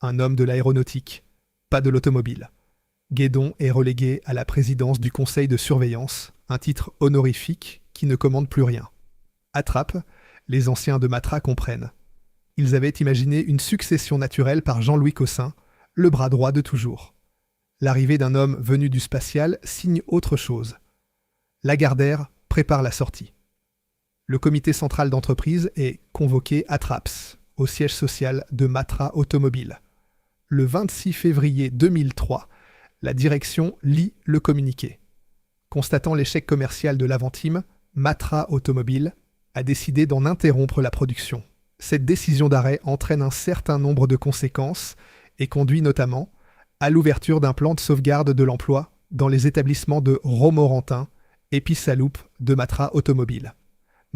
Un homme de l'aéronautique, pas de l'automobile. Guédon est relégué à la présidence du conseil de surveillance, un titre honorifique qui ne commande plus rien. Attrape, les anciens de Matra comprennent. Ils avaient imaginé une succession naturelle par Jean-Louis Cossin, le bras droit de toujours. L'arrivée d'un homme venu du spatial signe autre chose. Lagardère prépare la sortie. Le comité central d'entreprise est convoqué à Traps, au siège social de Matra Automobile. Le 26 février 2003, la direction lit le communiqué. Constatant l'échec commercial de l'Aventime, Matra Automobile a décidé d'en interrompre la production. Cette décision d'arrêt entraîne un certain nombre de conséquences et conduit notamment à l'ouverture d'un plan de sauvegarde de l'emploi dans les établissements de Romorantin et Pissaloupe de Matra Automobile.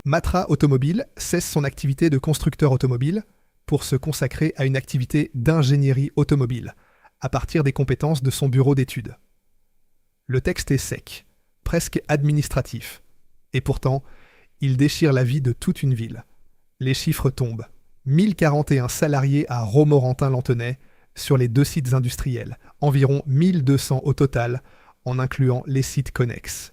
Matra Automobile cesse son activité de constructeur automobile pour se consacrer à une activité d'ingénierie automobile, à partir des compétences de son bureau d'études. Le texte est sec, presque administratif, et pourtant, il déchire la vie de toute une ville. Les chiffres tombent. 1041 salariés à Romorantin-Lanthenay sur les 2 sites industriels, environ 1200 au total, en incluant les sites connexes.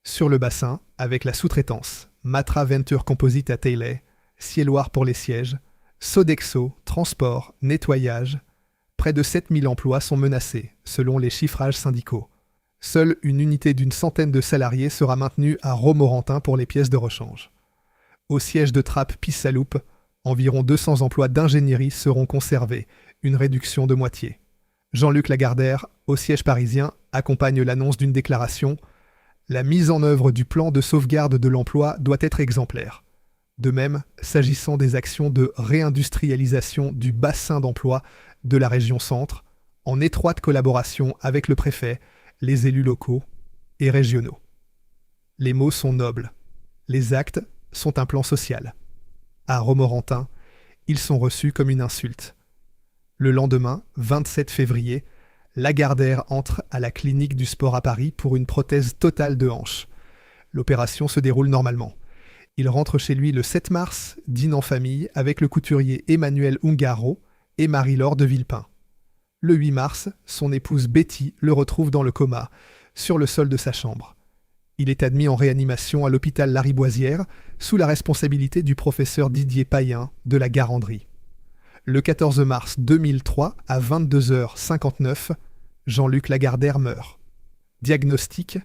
Sur le bassin, avec la sous-traitance, Matra Venture Composite à Teillet, Cielloir pour les sièges, Sodexo, transport, nettoyage, près de 7000 emplois sont menacés, selon les chiffrages syndicaux. Seule une unité d'une centaine de salariés sera maintenue à Romorantin pour les pièces de rechange. Au siège de Trappes-Pissaloupe, environ 200 emplois d'ingénierie seront conservés, une réduction de moitié. Jean-Luc Lagardère, au siège parisien, accompagne l'annonce d'une déclaration « La mise en œuvre du plan de sauvegarde de l'emploi doit être exemplaire ». De même, s'agissant des actions de réindustrialisation du bassin d'emploi de la région centre, en étroite collaboration avec le préfet, les élus locaux et régionaux. Les mots sont nobles. Les actes sont un plan social. À Romorantin, ils sont reçus comme une insulte. Le lendemain, 27 février, Lagardère entre à la clinique du sport à Paris pour une prothèse totale de hanche. L'opération se déroule normalement. Il rentre chez lui le 7 mars, dîne en famille avec le couturier Emmanuel Ungaro et Marie-Laure de Villepin. Le 8 mars, son épouse Betty le retrouve dans le coma, sur le sol de sa chambre. Il est admis en réanimation à l'hôpital Lariboisière, sous la responsabilité du professeur Didier Payen de la Garandrie. Le 14 mars 2003, à 22h59, Jean-Luc Lagardère meurt. Diagnostic :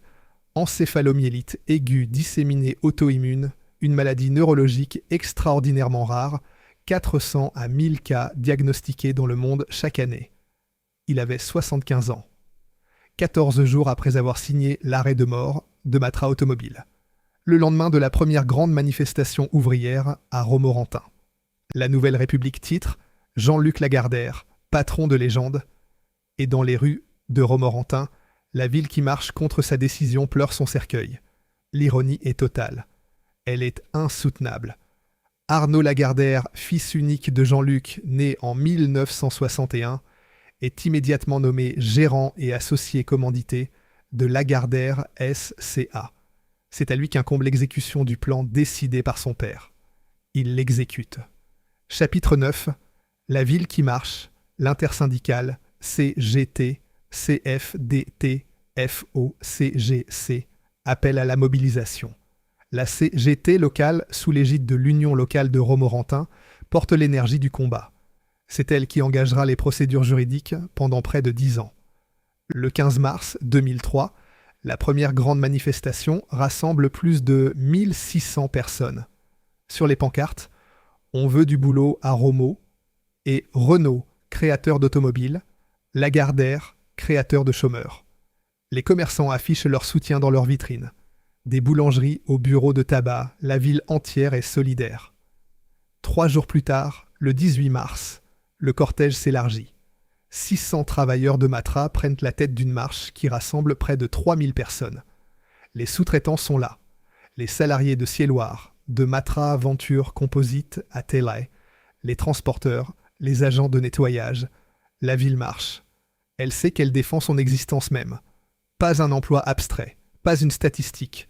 encéphalomyélite aiguë disséminée auto-immune, une maladie neurologique extraordinairement rare, 400 à 1000 cas diagnostiqués dans le monde chaque année. Il avait 75 ans. 14 jours après avoir signé l'arrêt de mort de Matra Automobile. Le lendemain de la première grande manifestation ouvrière à Romorantin. La Nouvelle République titre « Jean-Luc Lagardère, patron de légende ». Et dans les rues de Romorantin, la ville qui marche contre sa décision pleure son cercueil. L'ironie est totale. Elle est insoutenable. Arnaud Lagardère, fils unique de Jean-Luc, né en 1961, est immédiatement nommé gérant et associé commandité de Lagardère SCA. C'est à lui qu'incombe l'exécution du plan décidé par son père. Il l'exécute. Chapitre 9. La ville qui marche, l'intersyndicale CGT, CFDT, FOCGC, appelle à la mobilisation. La CGT locale, sous l'égide de l'Union locale de Romorantin, porte l'énergie du combat. C'est elle qui engagera les procédures juridiques pendant près de 10 ans. Le 15 mars 2003, la première grande manifestation rassemble plus de 1600 personnes. Sur les pancartes, on veut du boulot à Romo et Renault, créateur d'automobiles, Lagardère, créateur de chômeurs. Les commerçants affichent leur soutien dans leurs vitrines. Des boulangeries aux bureaux de tabac, la ville entière est solidaire. 3 jours plus tard, le 18 mars, le cortège s'élargit. 600 travailleurs de Matra prennent la tête d'une marche qui rassemble près de 3000 personnes. Les sous-traitants sont là. Les salariés de Ciel-Loire, de Matra Venture Composite à Télé, les transporteurs, les agents de nettoyage. La ville marche. Elle sait qu'elle défend son existence même. Pas un emploi abstrait, pas une statistique.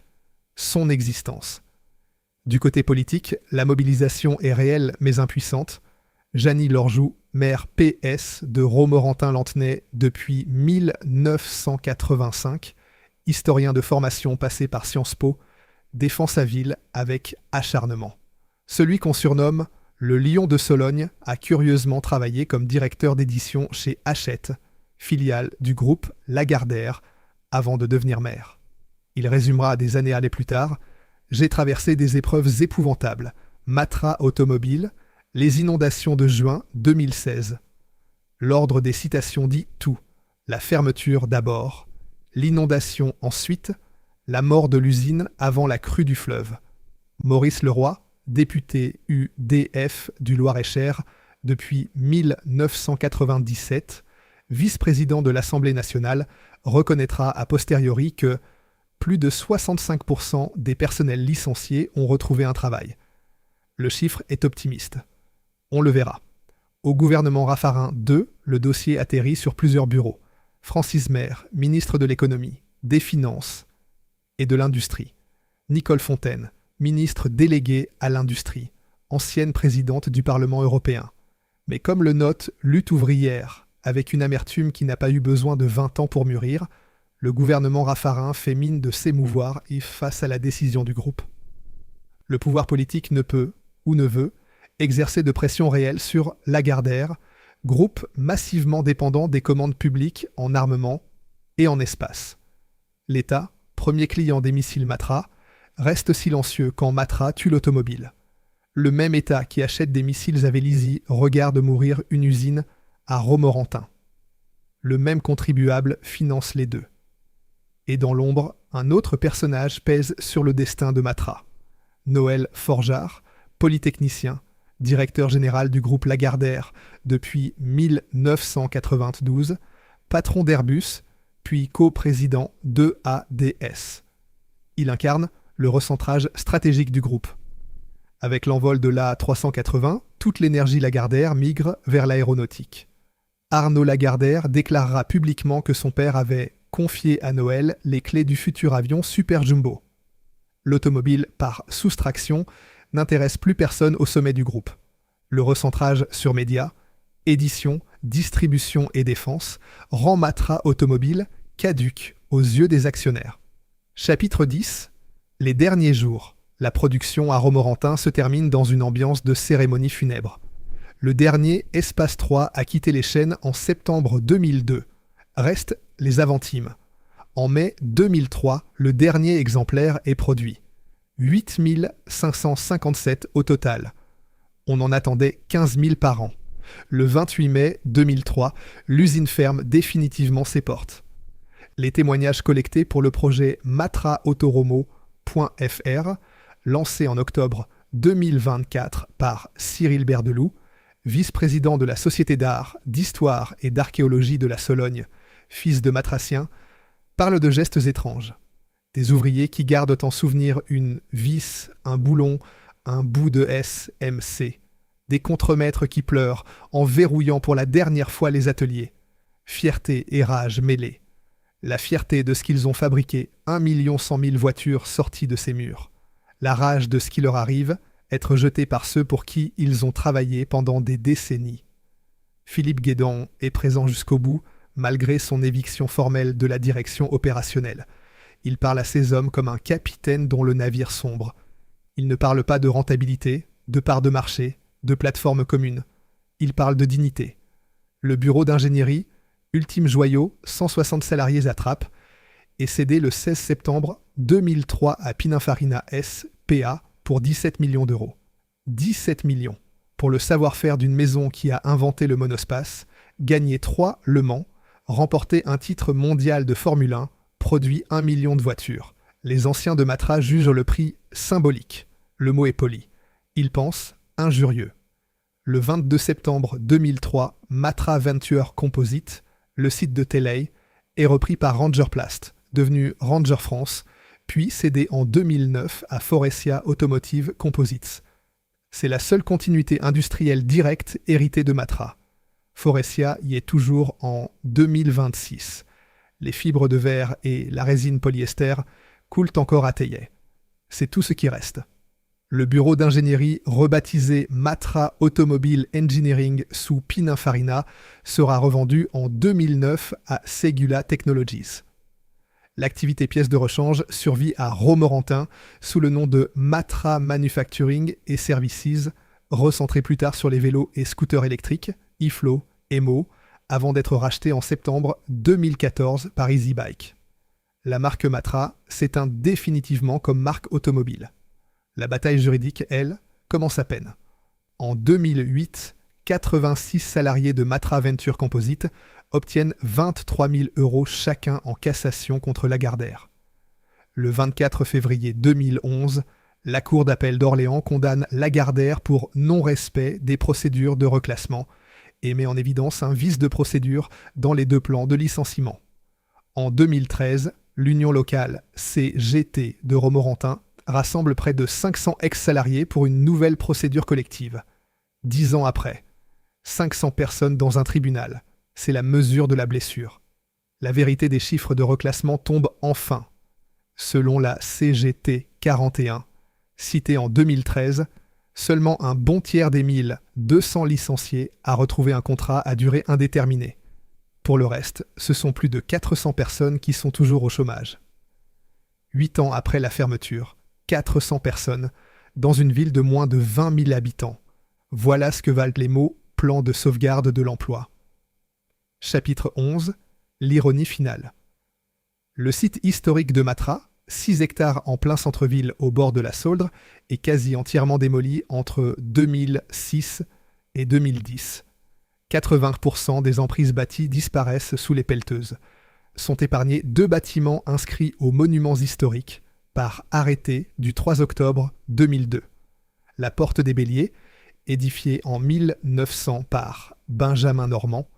Son existence. Du côté politique, la mobilisation est réelle mais impuissante. Jeannie Lorjou, maire PS de Romorantin-Lanthenay depuis 1985, historien de formation passé par Sciences Po, défend sa ville avec acharnement. Celui qu'on surnomme le Lion de Sologne a curieusement travaillé comme directeur d'édition chez Hachette, filiale du groupe Lagardère, avant de devenir maire. Il résumera des années plus tard « J'ai traversé des épreuves épouvantables, Matra automobile, les inondations de juin 2016. L'ordre des citations dit tout. La fermeture d'abord, l'inondation ensuite, la mort de l'usine avant la crue du fleuve. Maurice Leroy, député UDF du Loir-et-Cher depuis 1997, vice-président de l'Assemblée nationale, reconnaîtra a posteriori que plus de 65% des personnels licenciés ont retrouvé un travail. Le chiffre est optimiste. On le verra. Au gouvernement Raffarin II, le dossier atterrit sur plusieurs bureaux. Francis Maire, ministre de l'économie, des finances et de l'industrie. Nicole Fontaine, ministre déléguée à l'industrie, ancienne présidente du Parlement européen. Mais comme le note Lutte ouvrière, avec une amertume qui n'a pas eu besoin de 20 ans pour mûrir, le gouvernement Raffarin fait mine de s'émouvoir face à la décision du groupe. Le pouvoir politique ne peut, ou ne veut, exercer de pression réelle sur Lagardère, groupe massivement dépendant des commandes publiques en armement et en espace. L'État, premier client des missiles Matra, reste silencieux quand Matra tue l'automobile. Le même État qui achète des missiles à Vélizy regarde mourir une usine à Romorantin. Le même contribuable finance les deux. Et dans l'ombre, un autre personnage pèse sur le destin de Matra. Noël Forgeard, polytechnicien, directeur général du groupe Lagardère depuis 1992, patron d'Airbus, puis coprésident d'EADS. Il incarne le recentrage stratégique du groupe. Avec l'envol de l'A380, toute l'énergie Lagardère migre vers l'aéronautique. Arnaud Lagardère déclarera publiquement que son père avait confié à Noël les clés du futur avion Super Jumbo. L'automobile, par soustraction, n'intéresse plus personne au sommet du groupe. Le recentrage sur médias, édition, distribution et défense rend Matra Automobile caduque aux yeux des actionnaires. Chapitre 10. Les derniers jours. La production à Romorantin se termine dans une ambiance de cérémonie funèbre. Le dernier Espace 3 a quitté les chaînes en septembre 2002. Restent les Aventimes. En mai 2003, le dernier exemplaire est produit. 8557 au total. On en attendait 15 000 par an. Le 28 mai 2003, l'usine ferme définitivement ses portes. Les témoignages collectés pour le projet matraautoromo.fr, lancé en octobre 2024 par Cyril Berdeloup, vice-président de la Société d'art, d'histoire et d'archéologie de la Sologne, fils de matracien, parlent de gestes étranges. Des ouvriers qui gardent en souvenir une vis, un boulon, un bout de SMC. Des contremaîtres qui pleurent en verrouillant pour la dernière fois les ateliers. Fierté et rage mêlées. La fierté de ce qu'ils ont fabriqué 1 100 000 voitures sorties de ces murs. La rage de ce qui leur arrive, être jetés par ceux pour qui ils ont travaillé pendant des décennies. Philippe Guédon est présent jusqu'au bout, malgré son éviction formelle de la direction opérationnelle. Il parle à ses hommes comme un capitaine dont le navire sombre. Il ne parle pas de rentabilité, de part de marché, de plateforme commune. Il parle de dignité. Le bureau d'ingénierie, ultime joyau, 160 salariés à Trappes, est cédé le 16 septembre 2003 à Pininfarina S.P.A. pour 17 millions d'euros. 17 millions pour le savoir-faire d'une maison qui a inventé le monospace, gagné 3 Le Mans, remporté un titre mondial de Formule 1, produit 1 million de voitures. Les anciens de Matra jugent le prix symbolique. Le mot est poli. Ils pensent injurieux. Le 22 septembre 2003, Matra Venture Composite, le site de Telley, est repris par Rangerplast, devenu Ranger France, puis cédé en 2009 à Faurecia Automotive Composites. C'est la seule continuité industrielle directe héritée de Matra. Faurecia y est toujours en 2026. Les fibres de verre et la résine polyester coulent encore à Telley. C'est tout ce qui reste. Le bureau d'ingénierie rebaptisé Matra Automobile Engineering sous Pininfarina sera revendu en 2009 à Segula Technologies. L'activité pièces de rechange survit à Romorantin sous le nom de Matra Manufacturing et Services, recentré plus tard sur les vélos et scooters électriques, eFlow, Emo, avant d'être racheté en septembre 2014 par EasyBike. La marque Matra s'éteint définitivement comme marque automobile. La bataille juridique, elle, commence à peine. En 2008, 86 salariés de Matra Venture Composite obtiennent 23 000 € chacun en cassation contre Lagardère. Le 24 février 2011, la Cour d'appel d'Orléans condamne Lagardère pour non-respect des procédures de reclassement et met en évidence un vice de procédure dans les 2 plans de licenciement. En 2013, l'union locale CGT de Romorantin rassemble près de 500 ex-salariés pour une nouvelle procédure collective. 10 ans après, 500 personnes dans un tribunal. C'est la mesure de la blessure. La vérité des chiffres de reclassement tombe enfin. Selon la CGT 41, citée en 2013, seulement un bon tiers des 1200 licenciés a retrouvé un contrat à durée indéterminée. Pour le reste, ce sont plus de 400 personnes qui sont toujours au chômage. 8 ans après la fermeture, 400 personnes, dans une ville de moins de 20 000 habitants. Voilà ce que valent les mots « plan de sauvegarde de l'emploi ». Chapitre 11. L'ironie finale. Le site historique de Matra, 6 hectares en plein centre-ville au bord de la Sauldre, est quasi entièrement démoli entre 2006 et 2010. 80% des emprises bâties disparaissent sous les pelleteuses. Sont épargnés 2 bâtiments inscrits aux monuments historiques par arrêté du 3 octobre 2002. La Porte des Béliers, édifiée en 1900 par Benjamin Normand,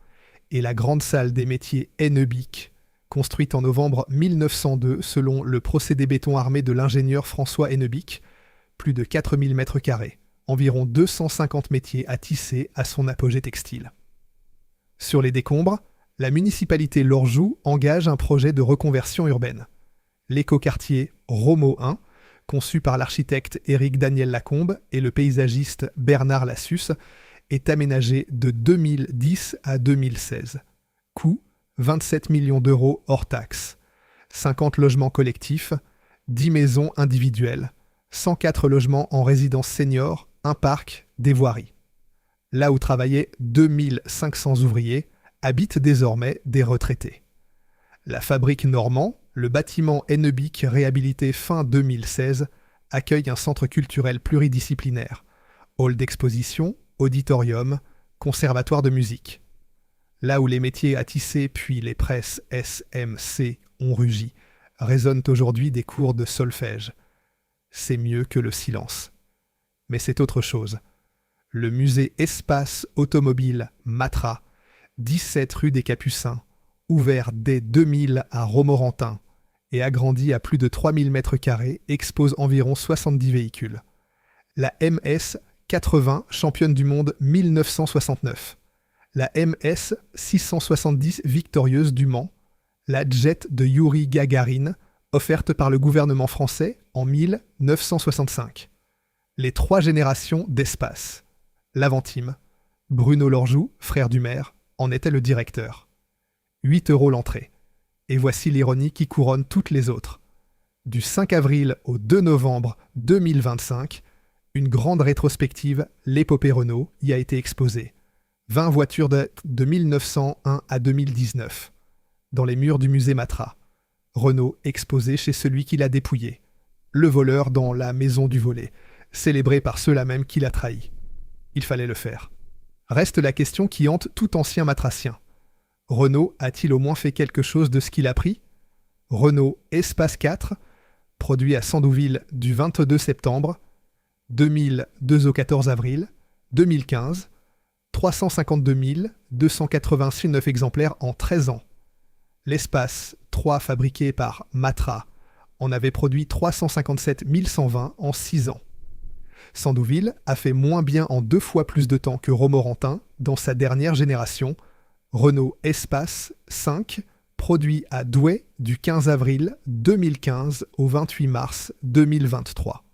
et la Grande Salle des métiers Hennebique, construite en novembre 1902 selon le procédé béton armé de l'ingénieur François Hennebique, plus de 4000 m², environ 250 métiers à tisser à son apogée textile. Sur les décombres, la municipalité Lorjou engage un projet de reconversion urbaine. L'écoquartier Romo 1, conçu par l'architecte Éric Daniel Lacombe et le paysagiste Bernard Lassus, est aménagé de 2010 à 2016. Coût 27 millions € hors taxes. 50 logements collectifs, 10 maisons individuelles, 104 logements en résidence senior, un parc, des voiries. Là où travaillaient 2500 ouvriers, habitent désormais des retraités. La fabrique Normand, le bâtiment Hennebique réhabilité fin 2016, accueille un centre culturel pluridisciplinaire, hall d'exposition, auditorium, conservatoire de musique. Là où les métiers à tisser puis les presses SMC ont rugi, résonnent aujourd'hui des cours de solfège. C'est mieux que le silence. Mais c'est autre chose. Le musée Espace Automobile Matra, 17 rue des Capucins, ouvert dès 2000 à Romorantin et agrandi à plus de 3000 m², expose environ 70 véhicules. La MS 80, championne du monde 1969. La MS 670 victorieuse du Mans. La Jet de Youri Gagarin, offerte par le gouvernement français en 1965. Les 3 générations d'espace. L'Aventime. Bruno Lorjou, frère du maire, en était le directeur. 8 € l'entrée. Et voici l'ironie qui couronne toutes les autres. Du 5 avril au 2 novembre 2025, une grande rétrospective, l'épopée Renault, y a été exposée. 20 voitures de 1901 à 2019. Dans les murs du musée Matra. Renault exposé chez celui qui l'a dépouillé. Le voleur dans la maison du volé, célébré par ceux-là même qui l'a trahi. Il fallait le faire. Reste la question qui hante tout ancien matracien. Renault a-t-il au moins fait quelque chose de ce qu'il a pris ? Renault Espace 4, produit à Sandouville du 22 septembre, 2000 2 au 14 avril, 2015, 352 289 exemplaires en 13 ans. L'Espace 3 fabriqué par Matra en avait produit 357 120 en 6 ans. Sandouville a fait moins bien en 2 fois plus de temps que Romorantin dans sa dernière génération, Renault Espace 5, produit à Douai du 15 avril 2015 au 28 mars 2023.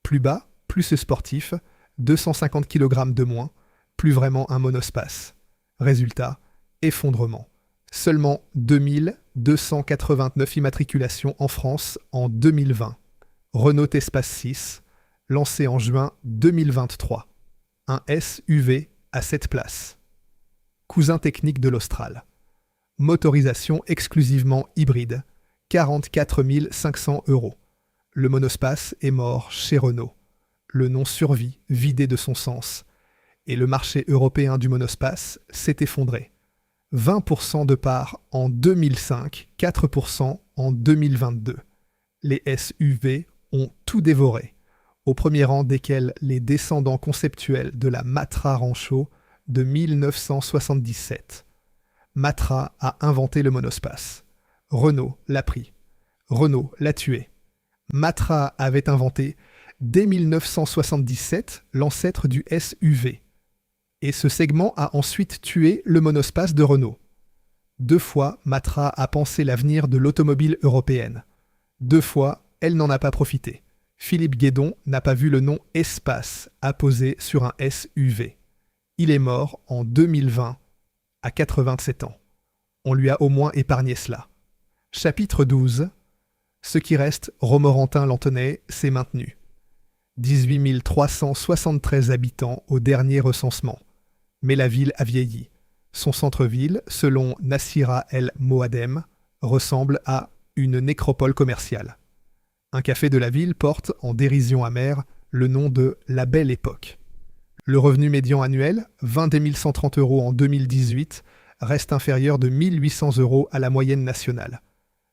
Plus bas, plus sportif, 250 kg de moins, plus vraiment un monospace. Résultat, effondrement. Seulement 2289 immatriculations en France en 2020. Renault Espace 6, lancé en juin 2023. Un SUV à 7 places. Cousin technique de l'Austral. Motorisation exclusivement hybride, 44 500 €. Le monospace est mort chez Renault. Le nom survit, vidé de son sens. Et le marché européen du monospace s'est effondré. 20% de part en 2005, 4% en 2022. Les SUV ont tout dévoré, au premier rang desquels les descendants conceptuels de la Matra Rancho de 1977. Matra a inventé le monospace. Renault l'a pris. Renault l'a tué. Matra avait inventé, dès 1977, l'ancêtre du SUV. Et ce segment a ensuite tué le monospace de Renault. 2 fois, Matra a pensé l'avenir de l'automobile européenne. 2 fois, elle n'en a pas profité. Philippe Guédon n'a pas vu le nom Espace apposé sur un SUV. Il est mort en 2020, à 87 ans. On lui a au moins épargné cela. Chapitre 12. Ce qui reste, Romorantin-Lanthenay s'est maintenu. 18 373 habitants au dernier recensement. Mais la ville a vieilli. Son centre-ville, selon Nassira El Moadem, ressemble à une nécropole commerciale. Un café de la ville porte, en dérision amère, le nom de La Belle Époque. Le revenu médian annuel, 22 130 € en 2018, reste inférieur de 1 800 € à la moyenne nationale.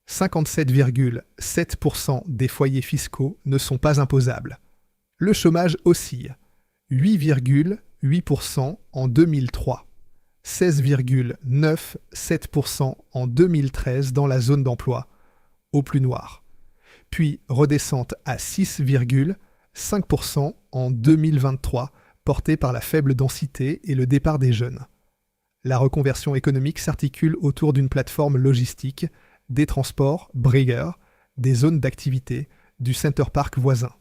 57,7% des foyers fiscaux ne sont pas imposables. Le chômage oscille. 8,8% en 2003, 16,97% en 2013 dans la zone d'emploi, au plus noir, puis redescente à 6,5% en 2023, portée par la faible densité et le départ des jeunes. La reconversion économique s'articule autour d'une plateforme logistique, des transports, Brigger, des zones d'activité, du Center Park voisin.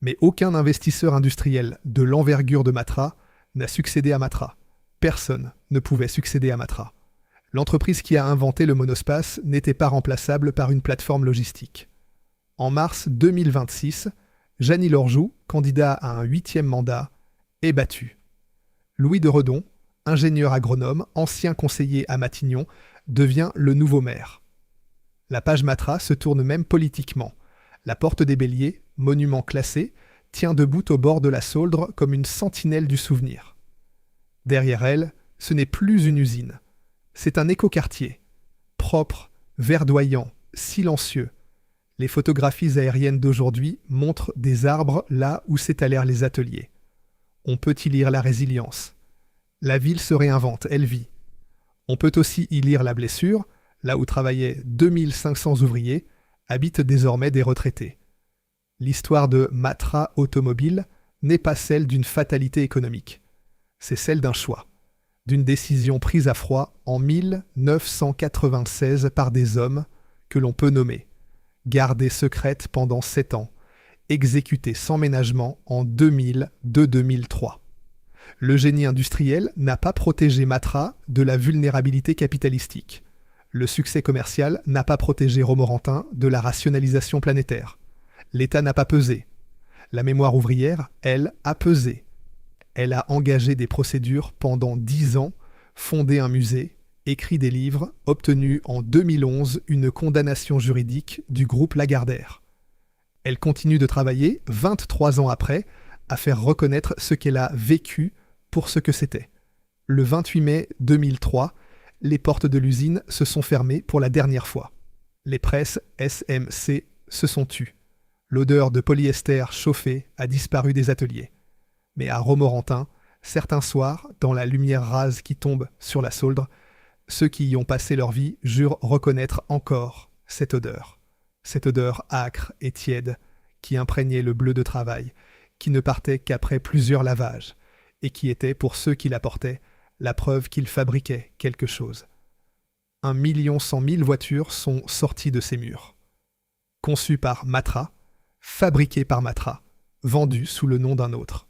Mais aucun investisseur industriel de l'envergure de Matra n'a succédé à Matra. Personne ne pouvait succéder à Matra. L'entreprise qui a inventé le monospace n'était pas remplaçable par une plateforme logistique. En mars 2026, Jeannie Lorjou, candidat à un 8e mandat, est battu. Louis de Redon, ingénieur agronome, ancien conseiller à Matignon, devient le nouveau maire. La page Matra se tourne même politiquement. La Porte des Béliers, monument classé, tient debout au bord de la Sauldre comme une sentinelle du souvenir. Derrière elle, ce n'est plus une usine. C'est un écoquartier. Propre, verdoyant, silencieux. Les photographies aériennes d'aujourd'hui montrent des arbres là où s'étalèrent les ateliers. On peut y lire la résilience. La ville se réinvente, elle vit. On peut aussi y lire la blessure, là où travaillaient 2500 ouvriers, habitent désormais des retraités. L'histoire de Matra Automobile n'est pas celle d'une fatalité économique. C'est celle d'un choix, d'une décision prise à froid en 1996 par des hommes que l'on peut nommer, gardée secrète pendant 7 ans, exécutée sans ménagement en 2002-2003. Le génie industriel n'a pas protégé Matra de la vulnérabilité capitalistique. Le succès commercial n'a pas protégé Romorantin de la rationalisation planétaire. L'État n'a pas pesé. La mémoire ouvrière, elle, a pesé. Elle a engagé des procédures pendant 10 ans, fondé un musée, écrit des livres, obtenu en 2011 une condamnation juridique du groupe Lagardère. Elle continue de travailler, 23 ans après, à faire reconnaître ce qu'elle a vécu pour ce que c'était. Le 28 mai 2003, les portes de l'usine se sont fermées pour la dernière fois. Les presses SMC se sont tues. L'odeur de polyester chauffé a disparu des ateliers. Mais à Romorantin, certains soirs, dans la lumière rase qui tombe sur la Sauldre, ceux qui y ont passé leur vie jurent reconnaître encore cette odeur âcre et tiède qui imprégnait le bleu de travail, qui ne partait qu'après plusieurs lavages, et qui était, pour ceux qui la portaient, la preuve qu'ils fabriquaient quelque chose. 1 100 000 voitures sont sorties de ces murs. Conçues par Matra, fabriquées par Matra, vendues sous le nom d'un autre.